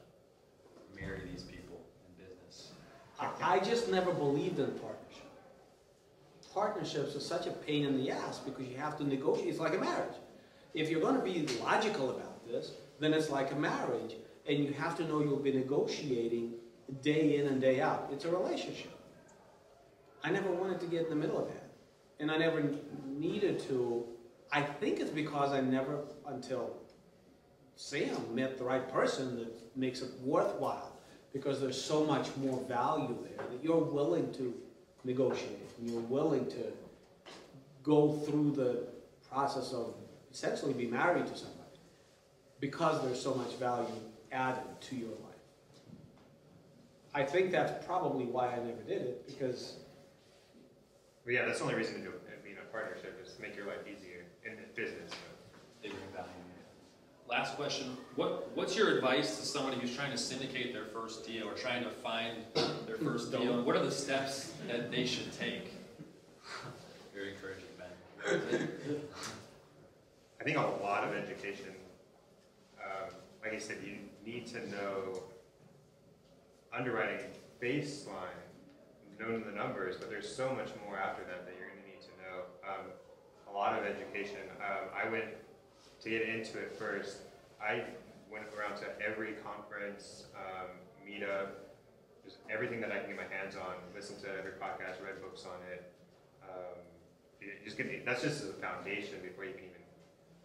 Speaker 7: marry these people in business.
Speaker 5: I just never believed in partnership. Partnerships are such a pain in the ass because you have to negotiate. It's like a marriage. If you're going to be logical about this, then it's like a marriage. And you have to know you'll be negotiating day in and day out. It's a relationship. I never wanted to get in the middle of that. And I never needed to. I think it's because I never, until Sam met the right person, that makes it worthwhile. Because there's so much more value there that you're willing to negotiate. And you're willing to go through the process of essentially be married to somebody. Because there's so much value added to your life. I think that's probably why I never did it, because...
Speaker 6: Well, yeah, that's the only reason to do it, being a partnership, is to make your life easier. in business.
Speaker 7: They bring value. Last question, what's your advice to somebody who's trying to syndicate their first deal or trying to find their first deal? And what are the steps that they should take? Very encouraging, Ben.
Speaker 6: I think a lot of education, like I said, you need to know underwriting baseline, know the numbers, but there's so much more after that that you're going to need to know. A lot of education. I went to get into it first. I went around to every conference, meetup, just everything that I can get my hands on, listened to every podcast, read books on it. That's just as a foundation before you can even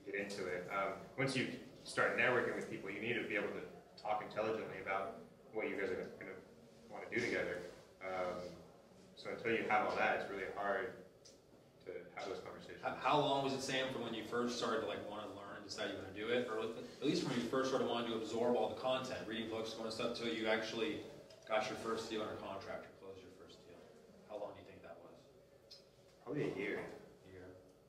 Speaker 6: get into it. Once you start networking with people, you need to be able to talk intelligently about what you guys are going to want to do together. So until you have all that, it's really hard to have those conversations.
Speaker 7: How long was it, Sam, from when you first started to like want to learn and decide you're going to do it, or at least when you first sort of wanted to absorb all the content, reading books, going to stuff, until you actually got your first deal under contract or closed your first deal? How long do you think that was?
Speaker 6: Probably a year.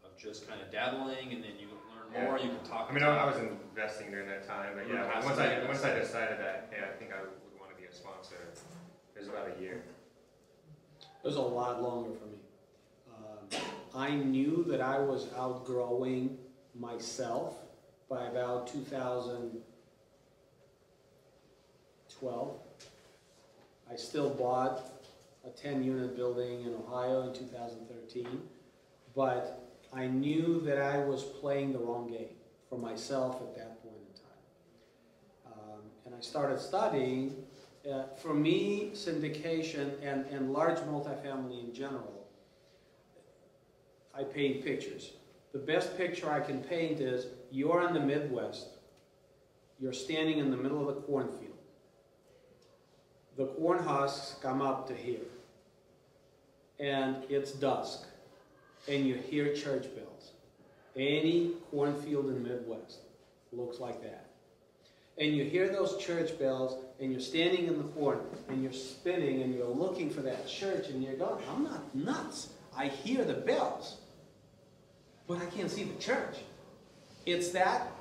Speaker 7: Of just kind of dabbling, and then you learn more. You can talk.
Speaker 6: I mean, I was investing during that time, but yeah, once I decided that, hey, I think I would want to be a sponsor, it was about a year.
Speaker 5: It was a lot longer for me. I knew that I was outgrowing myself by about 2012. I still bought a 10-unit building in Ohio in 2013, but I knew that I was playing the wrong game for myself at that point in time. And I started studying. For me, syndication and large multifamily in general, I paint pictures. The best picture I can paint is you're in the Midwest. You're standing in the middle of the cornfield. The corn husks come up to here. And it's dusk. And you hear church bells. Any cornfield in the Midwest looks like that. And you hear those church bells, and you're standing in the corn, and you're spinning, and you're looking for that church, and you're going, I'm not nuts. I hear the bells, but I can't see the church. It's that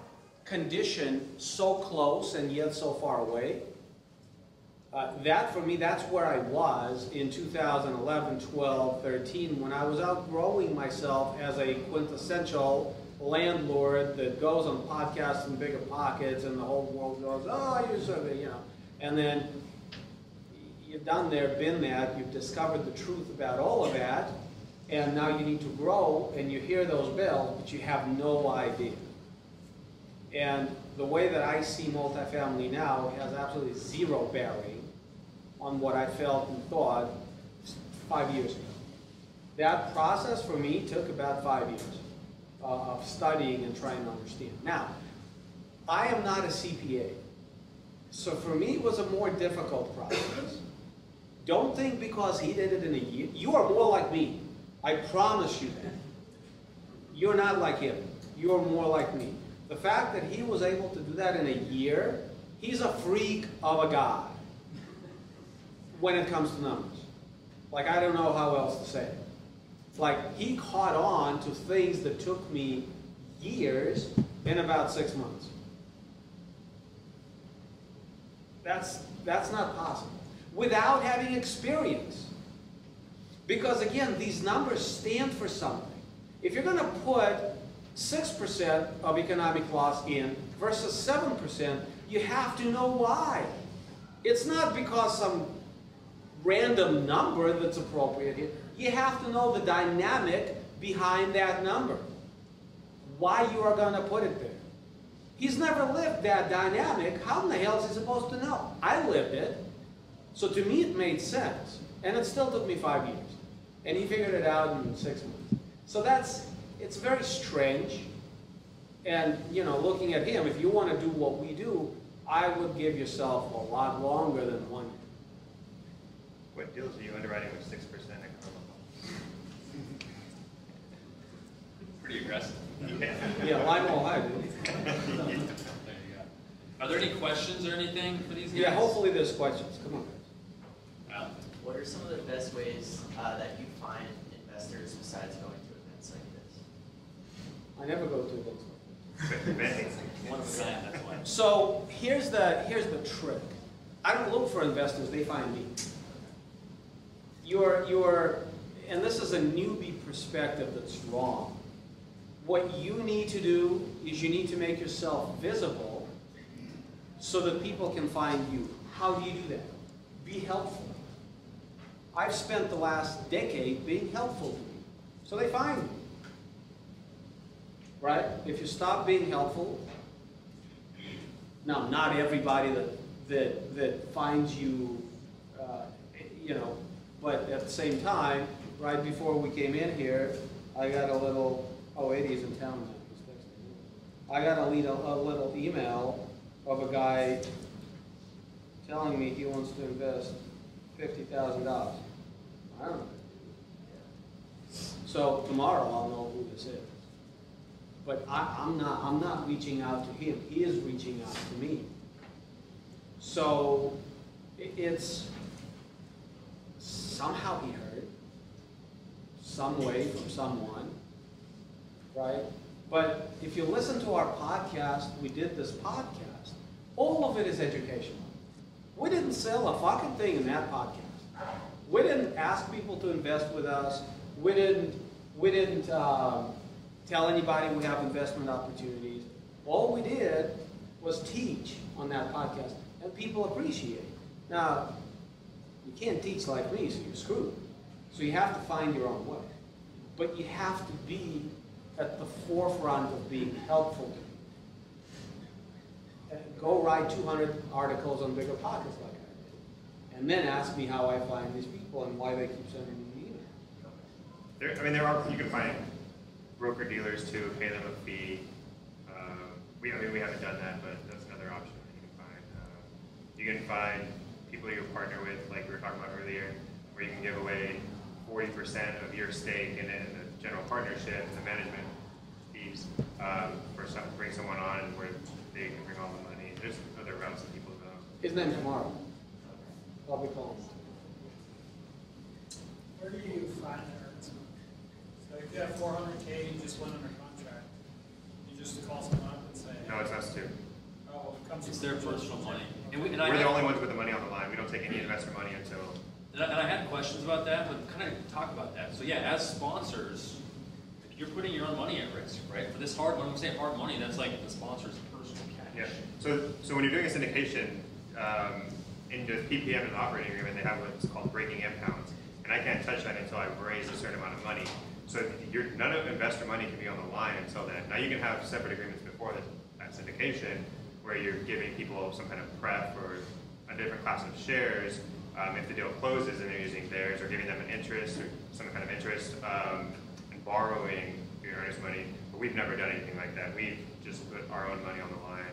Speaker 5: condition, so close and yet so far away. That, for me, that's where I was in 2011, 12, 13, when I was outgrowing myself as a quintessential landlord that goes on podcasts and Bigger Pockets, and the whole world goes, oh, you're so good, you know. And then you've done there, been that, you've discovered the truth about all of that, and now you need to grow, and you hear those bells, but you have no idea. And the way that I see multifamily now has absolutely zero bearing on what I felt and thought 5 years ago. That process for me took about 5 years of studying and trying to understand. Now, I am not a CPA, so for me it was a more difficult process. Don't think because he did it in a year, you are more like me. I promise you that. You're not like him. You're more like me. The fact that he was able to do that in a year, he's a freak of a guy when it comes to numbers. Like, I don't know how else to say it. Like, he caught on to things that took me years in about 6 months. That's not possible without having experience. Because again, these numbers stand for something. If you're going to put 6% of economic loss in versus 7%, you have to know why. It's not because some random number that's appropriate here. You have to know the dynamic behind that number. Why you are going to put it there. He's never lived that dynamic. How in the hell is he supposed to know? I lived it. So to me it made sense. And it still took me 5 years. And he figured it out in 6 months. So it's very strange. And, you know, looking at him, if you want to do what we do, I would give yourself a lot longer than 1 year.
Speaker 6: What deals are you underwriting with 6% economic?
Speaker 7: Pretty aggressive.
Speaker 5: Yeah, Lime Ohio.
Speaker 7: There you go. Are there any questions or anything for these guys?
Speaker 5: Yeah, hopefully there's questions. Come on, guys.
Speaker 7: Al?
Speaker 9: What are some of the best ways that you find investors besides going to events like this?
Speaker 5: I never go to events.
Speaker 7: One of a kind, that's why.
Speaker 5: So here's the trick. I don't look for investors, they find me. And this is a newbie perspective that's wrong. What you need to do is you need to make yourself visible so that people can find you. How do you do that? Be helpful. I've spent the last decade being helpful to me, so they find me. Right? If you stop being helpful, now not everybody that finds you, but at the same time, right before we came in here, I got a little, Eddie's in town now. I got a little email of a guy telling me he wants to invest $50,000. I don't know. So tomorrow I'll know who this is. But I'm not reaching out to him. He is reaching out to me. So it's somehow he heard some way from someone, right? But if you listen to our podcast, we did this podcast, all of it is educational. We didn't sell a fucking thing in that podcast. We didn't ask people to invest with us. We didn't tell anybody we have investment opportunities. All we did was teach on that podcast, and people appreciate it. Now, you can't teach like me, so you're screwed. So you have to find your own way. But you have to be at the forefront of being helpful to people. Go write 200 articles on Bigger Pockets like I did. And then ask me how I find these people and why they keep sending me email.
Speaker 6: You can find broker dealers to pay them a fee. We haven't done that, but that's another option that you can find. You can find people you partner with, like we were talking about earlier, where you can give away 40% of your stake in the general partnership, the management fees, bring someone on where they can bring all the money. There's other routes that people go.
Speaker 5: His name's tomorrow. I'll be calling.
Speaker 9: Where do you find the earnest money? So if you have 400K, you just went under contract, you just call someone up and say,
Speaker 6: No, it's us too.
Speaker 9: oh, it comes
Speaker 7: It's
Speaker 9: from
Speaker 7: their
Speaker 9: the
Speaker 7: personal money.
Speaker 6: We're the only ones with the money on the line. We don't take any investor money until.
Speaker 7: And I had questions about that, but kind of talk about that. So yeah, as sponsors, you're putting your own money at risk, right? For this hard, when I'm saying hard money, that's like the sponsor's personal cash.
Speaker 6: Yeah. So when you're doing a syndication, in the PPM and operating agreement, they have what's called breaking impounds, and I can't touch that until I've raised a certain amount of money. So none of investor money can be on the line until then. Now you can have separate agreements before that syndication, where you're giving people some kind of pref or a different class of shares. If the deal closes and they're using theirs, or giving them an interest or some kind of interest, and borrowing your earnest money. But we've never done anything like that. We've just put our own money on the line.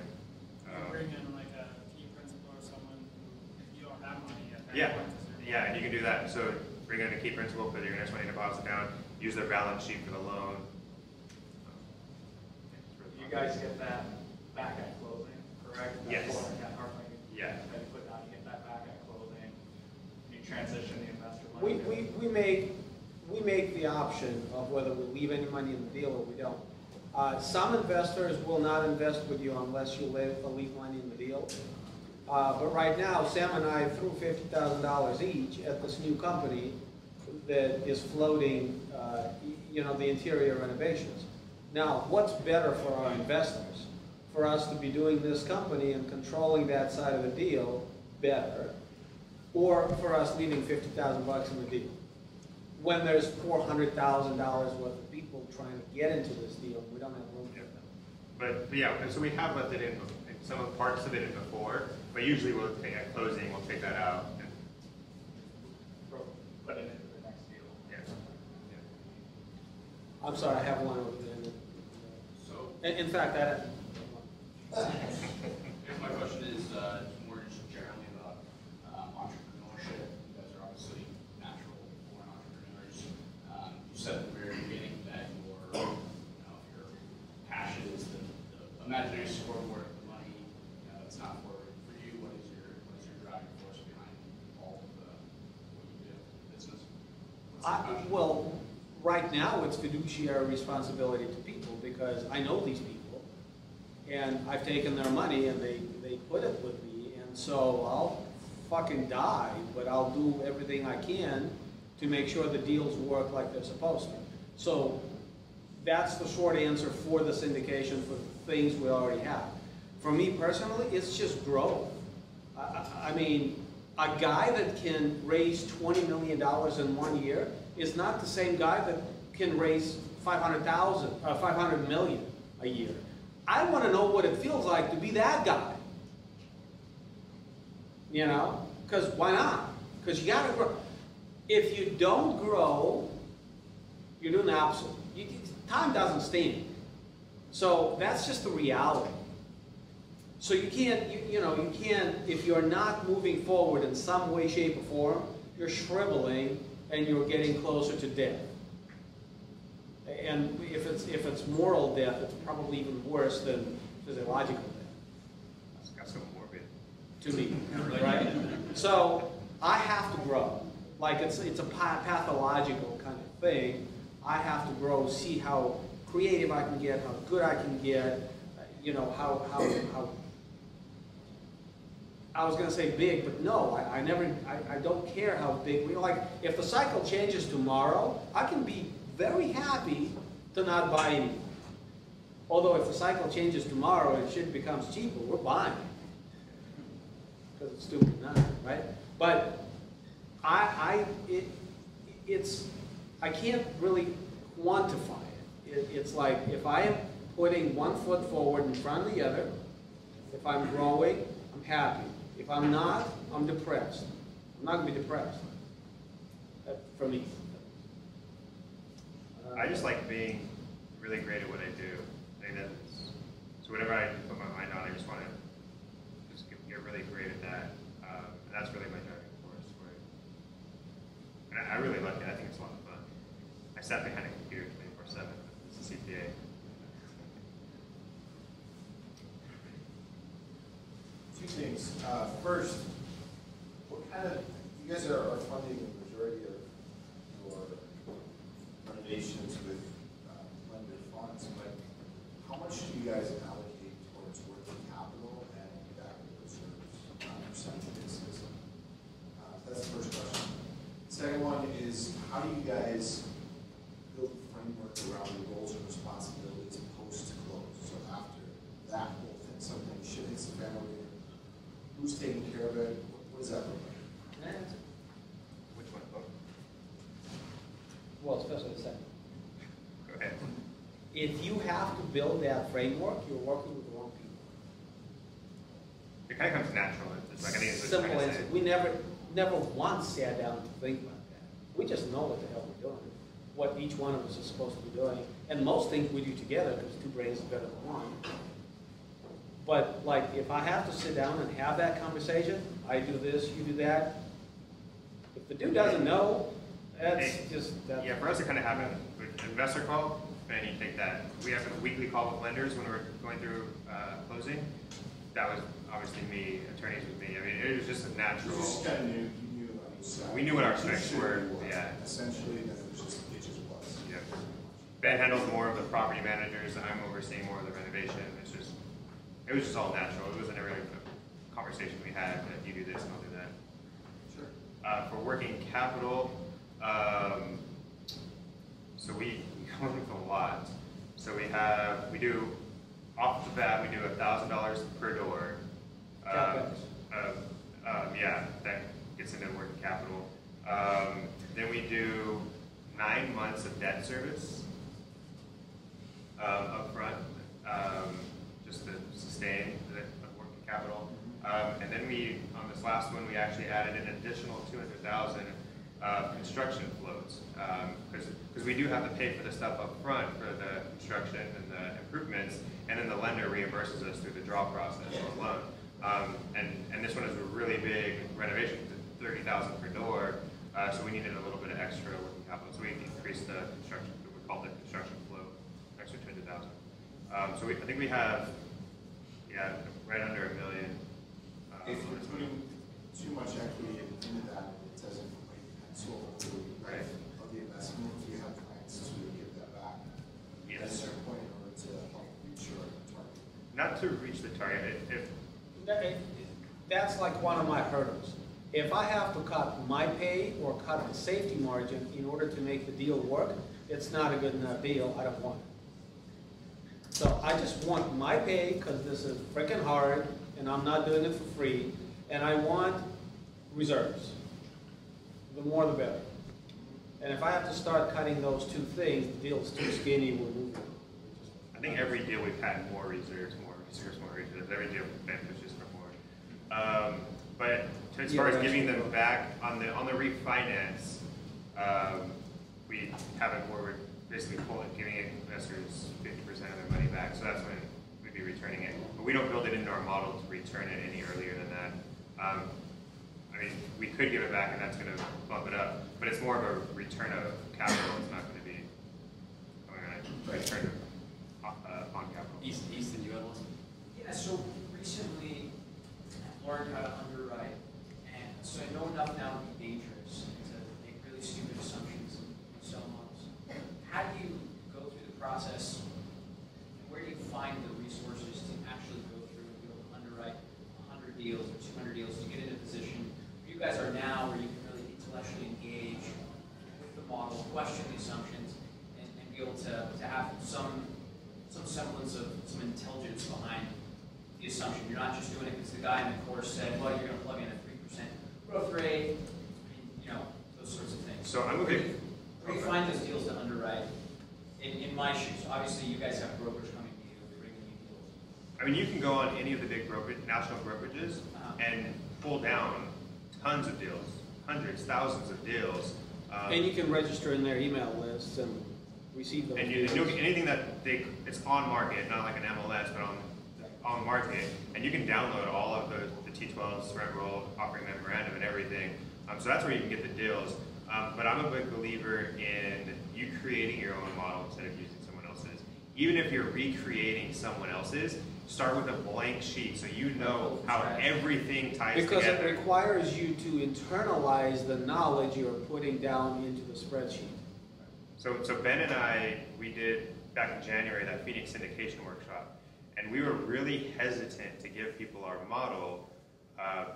Speaker 9: you bring in like a key principal or someone who, if you don't have money at that
Speaker 6: Yeah,
Speaker 9: point.
Speaker 6: yeah, and you can do that. So bring in a key principal, put your earnest money deposit down, use their balance sheet for the loan.
Speaker 10: You guys get that back at closing, correct?
Speaker 6: Yes. Yeah.
Speaker 10: That you put down, you get that back at closing. You transition the investor money.
Speaker 5: We make the option of whether we leave any money in the deal or we don't. Some investors will not invest with you unless you leave money in the deal. But right now, Sam and I threw $50,000 each at this new company that is floating, the interior renovations. Now, what's better for our investors? For us to be doing this company and controlling that side of the deal better, or for us leaving $50,000 in the deal? When there's $400,000 worth of people trying to get into this deal, we don't have room for them.
Speaker 6: But yeah, so we have left it in some of parts of it in before, but usually we'll take at closing, we'll take that out. And
Speaker 10: Put it into the next deal.
Speaker 6: yeah.
Speaker 5: I'm sorry, I have one over there.
Speaker 8: So,
Speaker 5: In fact,
Speaker 8: I guess my question is more just generally about entrepreneurship. You guys are obviously natural born entrepreneurs. You said at the very beginning that your passion is the imaginary scoreboard of the money. It's not for you. What is your driving force behind all of what you do, business? What's your passion?
Speaker 5: well, right now it's fiduciary responsibility to people because I know these people and I've taken their money and they put it with me, and so I'll fucking die, but I'll do everything I can to make sure the deals work like they're supposed to. So that's the short answer for the syndication for things we already have. For me personally, it's just growth. I mean, a guy that can raise $20 million in 1 year is not the same guy that can raise 500 million a year. I want to know what it feels like to be that guy. You know, because why not? Because you got to grow. If you don't grow, you're doing the opposite. Time doesn't stand. So that's just the reality. So you can't, you can't, if you're not moving forward in some way, shape, or form, you're shriveling and you're getting closer to death. And if it's moral death, it's probably even worse than physiological death.
Speaker 6: It's got some morbid.
Speaker 5: To me, right? So I have to grow. Like it's a pathological kind of thing. I have to grow, see how creative I can get, how good I can get, you know, how I was going to say big, but no, I don't care how big. Like, if the cycle changes tomorrow, I can be very happy to not buy anymore. Although if the cycle changes tomorrow and shit becomes cheaper, we're buying it. Because it's stupid not, right? But I can't really quantify it. It's like if I am putting one foot forward in front of the other, if I'm growing, I'm happy. If I'm not, I'm depressed. I'm not going to be depressed. For me.
Speaker 6: I just like being really great at what I do. I think that's, so whatever I put my mind on, I just want to just get really great at that. And that's really my driving force. And I really like it. I think it's a lot of fun. I sat behind a computer 24/7 as a CPA.
Speaker 11: Two things. First, what kind of, you guys are funding the majority of your renovations with lender funds, but how much do you guys allocate towards working capital and capital reserves on a percentage basis? That's the first question. Second one is, how do you guys build a framework around the roles and responsibilities post-close? So after that whole thing, something shit hits the family, who's taking care of it? What does that look like?
Speaker 5: Can I answer?
Speaker 6: Which one? Oh,
Speaker 5: Well, especially the second.
Speaker 6: go ahead.
Speaker 5: If you have to build that framework, you're working with the wrong people.
Speaker 6: It kind of comes natural. It's like, I think it's what
Speaker 5: Simple
Speaker 6: you're trying to
Speaker 5: answer.
Speaker 6: say.
Speaker 5: We never once sat down to think about that. We just know what the hell we're doing, what each one of us is supposed to be doing, and most things we do together because two brains are better than one. But like, if I have to sit down and have that conversation, I do this, you do that. If the dude doesn't know, that's just that.
Speaker 6: Yeah, for us, it kind of happened with investor call, and you take that. We have a weekly call with lenders when we're going through closing. That was obviously me, attorneys with me. I mean, it was just a natural.
Speaker 11: You just kind of knew, you knew on each side.
Speaker 6: We knew what our strengths were, yeah.
Speaker 11: Essentially, then it just was.
Speaker 6: Yeah. Ben handles more of the property managers, and I'm overseeing more of the renovation. It was just all natural. It wasn't really a conversation we had that you do this and I'll do that. Sure. For working capital, so we go with a lot. So we do, off the bat, we do $1,000 per door. Yeah, that gets into working capital. Then we do 9 months of debt service up front. Just to sustain the working capital. And then on this last one, we actually added an additional $200,000 construction floats. Because we do have to pay for the stuff up front for the construction and the improvements, and then the lender reimburses us through the draw process on loan. And this one is a really big renovation, $30,000 per door, so we needed a little bit of extra working capital. So we increased the construction, we call it the construction float, extra $200,000. So I think we have, right under $1 million.
Speaker 11: If you're putting too much equity into that, it doesn't quite pencil the
Speaker 6: right.
Speaker 11: of the investment. If you have clients
Speaker 6: not to reach the target, if
Speaker 5: That's like one of my hurdles. If I have to cut my pay or cut the safety margin in order to make the deal work, it's not a good enough deal, I don't want it. So I just want my pay, because this is freaking hard, and I'm not doing it for free, and I want reserves. The more the better. And if I have to start cutting those two things, the deal's too skinny, we'll move it.
Speaker 6: I think every deal we've had more reserves. Every deal Ben pushes for more. But as far as giving them back on the refinance, we have it where we're basically giving investors 50% of their money back. So that's when we'd be returning it. But we don't build it into our model to return it any earlier than that. I mean, we could give it back, and that's going to bump it up. But it's more of a return of capital. It's not going to be a return on capital.
Speaker 7: Easton, you had one?
Speaker 8: Yeah, so recently I learned how to underwrite, and so I know enough now to be dangerous and to make really stupid assumptions and sell loans. How do you go through the process, and where do you find the resources to actually go through and be able to underwrite 100 deals or 200 deals to get in a position where you guys are now, where you can really intellectually engage with the model, question the assumptions, and be able to have some semblance of some intelligence behind the assumption. You're not just doing it because the guy in the course said, well, you're going to plug in a 3% growth rate, and, you know, those sorts of things.
Speaker 6: So I'm okay.
Speaker 8: Where do you find those deals to underwrite? In my shoes, obviously you guys have brokers coming to you, bringing you deals.
Speaker 6: I mean, you can go on any of the big national brokerages and pull down tons of deals, hundreds, thousands of deals.
Speaker 5: And you can register in their email lists and receive those.
Speaker 6: And you'll get anything that it's on market, not like an MLS, but on market. And you can download all of the T12s, rent roll, offering memorandum, and everything. So that's where you can get the deals. But I'm a big believer in you creating your own model instead of using someone else's. Even if you're recreating someone else's, start with a blank sheet so you know how everything ties
Speaker 5: because
Speaker 6: together.
Speaker 5: It requires you to internalize the knowledge you're putting down into the spreadsheet.
Speaker 6: So Ben and I, we did back in January that Phoenix syndication workshop, and we were really hesitant to give people our model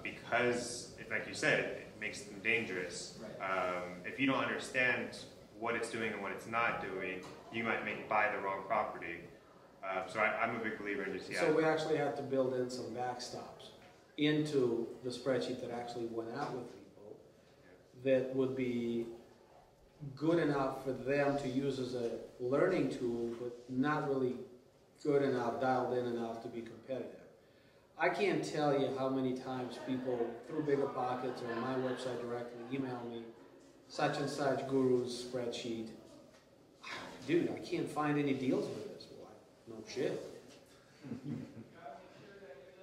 Speaker 6: because, like you said, it makes them dangerous.
Speaker 8: Right.
Speaker 6: If you don't understand what it's doing and what it's not doing, you might buy the wrong property. So I'm a big believer in just
Speaker 5: So we actually had to build in some backstops into the spreadsheet that actually went out with people that would be good enough for them to use as a learning tool, but not really good enough, dialed in enough to be competitive. I can't tell you how many times people, through Bigger Pockets or on my website directly, email me, such and such guru's spreadsheet. Dude, I can't find any deals with this. Well, no shit.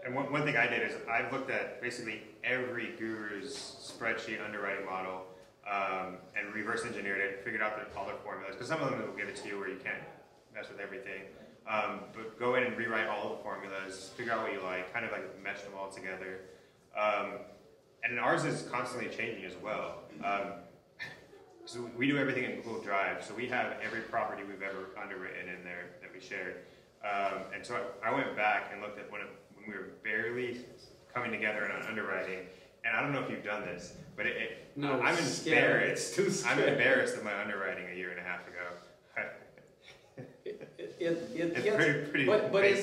Speaker 6: And one thing I did is I looked at basically every guru's spreadsheet underwriting model and reverse engineered it, figured out all their formulas, because some of them will give it to you where you can't mess with everything. But go in and rewrite all the formulas, figure out what you like, kind of like mesh them all together. And ours is constantly changing as well. So we do everything in Google Drive, so we have every property we've ever underwritten in there that we shared. And so I went back and looked at when we were barely coming together in underwriting, and I don't know if you've done this, but I'm embarrassed. I'm embarrassed of my underwriting a year and a half ago.
Speaker 5: It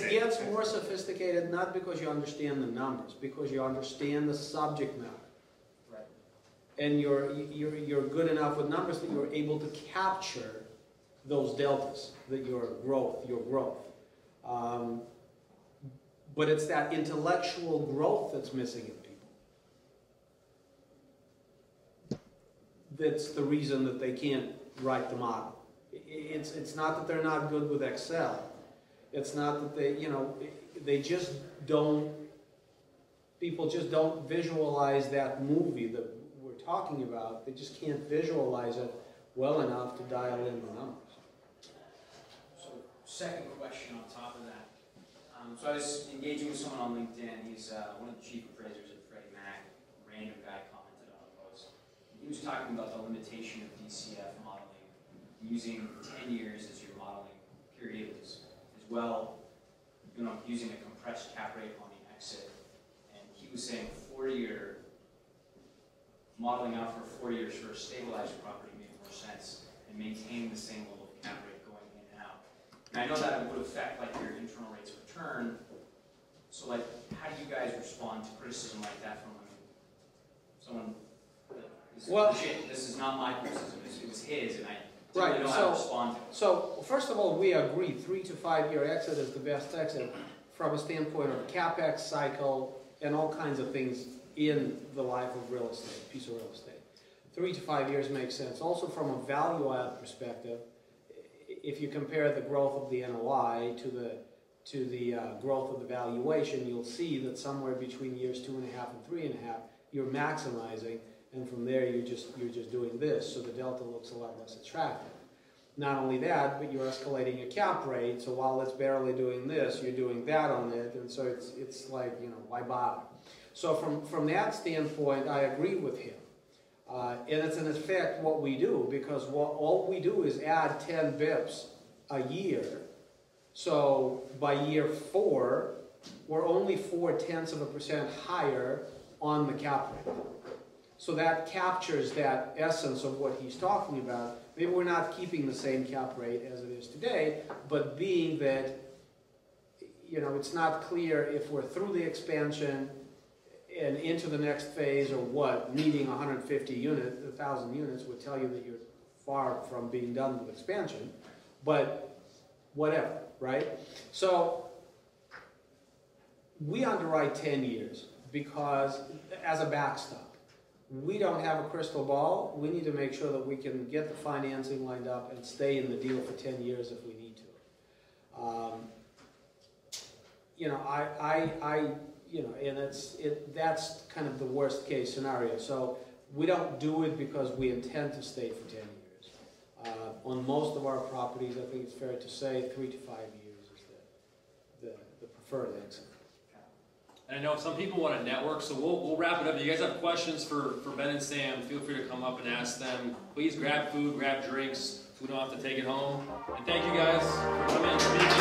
Speaker 5: gets more sophisticated, not because you understand the numbers, because you understand the subject matter.
Speaker 8: Right.
Speaker 5: And you're good enough with numbers that you're able to capture those deltas, that your growth. But it's that intellectual growth that's missing in people. That's the reason that they can't write the model. It's not that they're not good with Excel. It's not that they just don't, people just don't visualize that movie that we're talking about. They just can't visualize it well enough to dial in the numbers.
Speaker 8: So, second question on top of that. So I was engaging with someone on LinkedIn. He's one of the chief appraisers at Freddie Mac. A random guy commented on a post. He was talking about the limitation of DCF modeling, using 10 years as your modeling period as well. using a compressed cap rate on the exit. And he was saying 4-year, modeling out for 4 years for a stabilized property made more sense and maintain the same level of cap rate going in and out. And I know that it would affect like your internal rates of return. So like, how do you guys respond to criticism like that from someone? This is not my criticism. It was his, and I really don't know how to respond to it.
Speaker 5: So first of all, we agree 3 to 5 year exit is the best exit from a standpoint of capex cycle and all kinds of things in the life of real estate, piece of real estate. 3 to 5 years makes sense. Also from a value add perspective, if you compare the growth of the NOI to the growth of the valuation, you'll see that somewhere between years 2.5 and 3.5, you're maximizing, and from there you're just doing this, so the delta looks a lot less attractive. Not only that, but you're escalating your cap rate, so while it's barely doing this, you're doing that on it, and so it's like, you know, why bother? So from that standpoint, I agree with him. And it's in effect what we do, because all we do is add 10 bips a year. So by year 4, we're only 0.4% higher on the cap rate. So that captures that essence of what he's talking about. Maybe we're not keeping the same cap rate as it is today, but being that, you know, it's not clear if we're through the expansion and into the next phase or what, needing 1,000 units would tell you that you're far from being done with expansion, but whatever, right? So we underwrite 10 years because, as a backstop, we don't have a crystal ball. We need to make sure that we can get the financing lined up and stay in the deal for 10 years if we need to. You know, you know, and that's kind of the worst case scenario. So we don't do it because we intend to stay for 10 years. On most of our properties, I think it's fair to say 3 to 5 years is the preferred exit.
Speaker 7: And I know some people want to network, so we'll wrap it up. If you guys have questions for Ben and Sam, feel free to come up and ask them. Please grab food, grab drinks, so we don't have to take it home. And thank you guys for coming and speaking.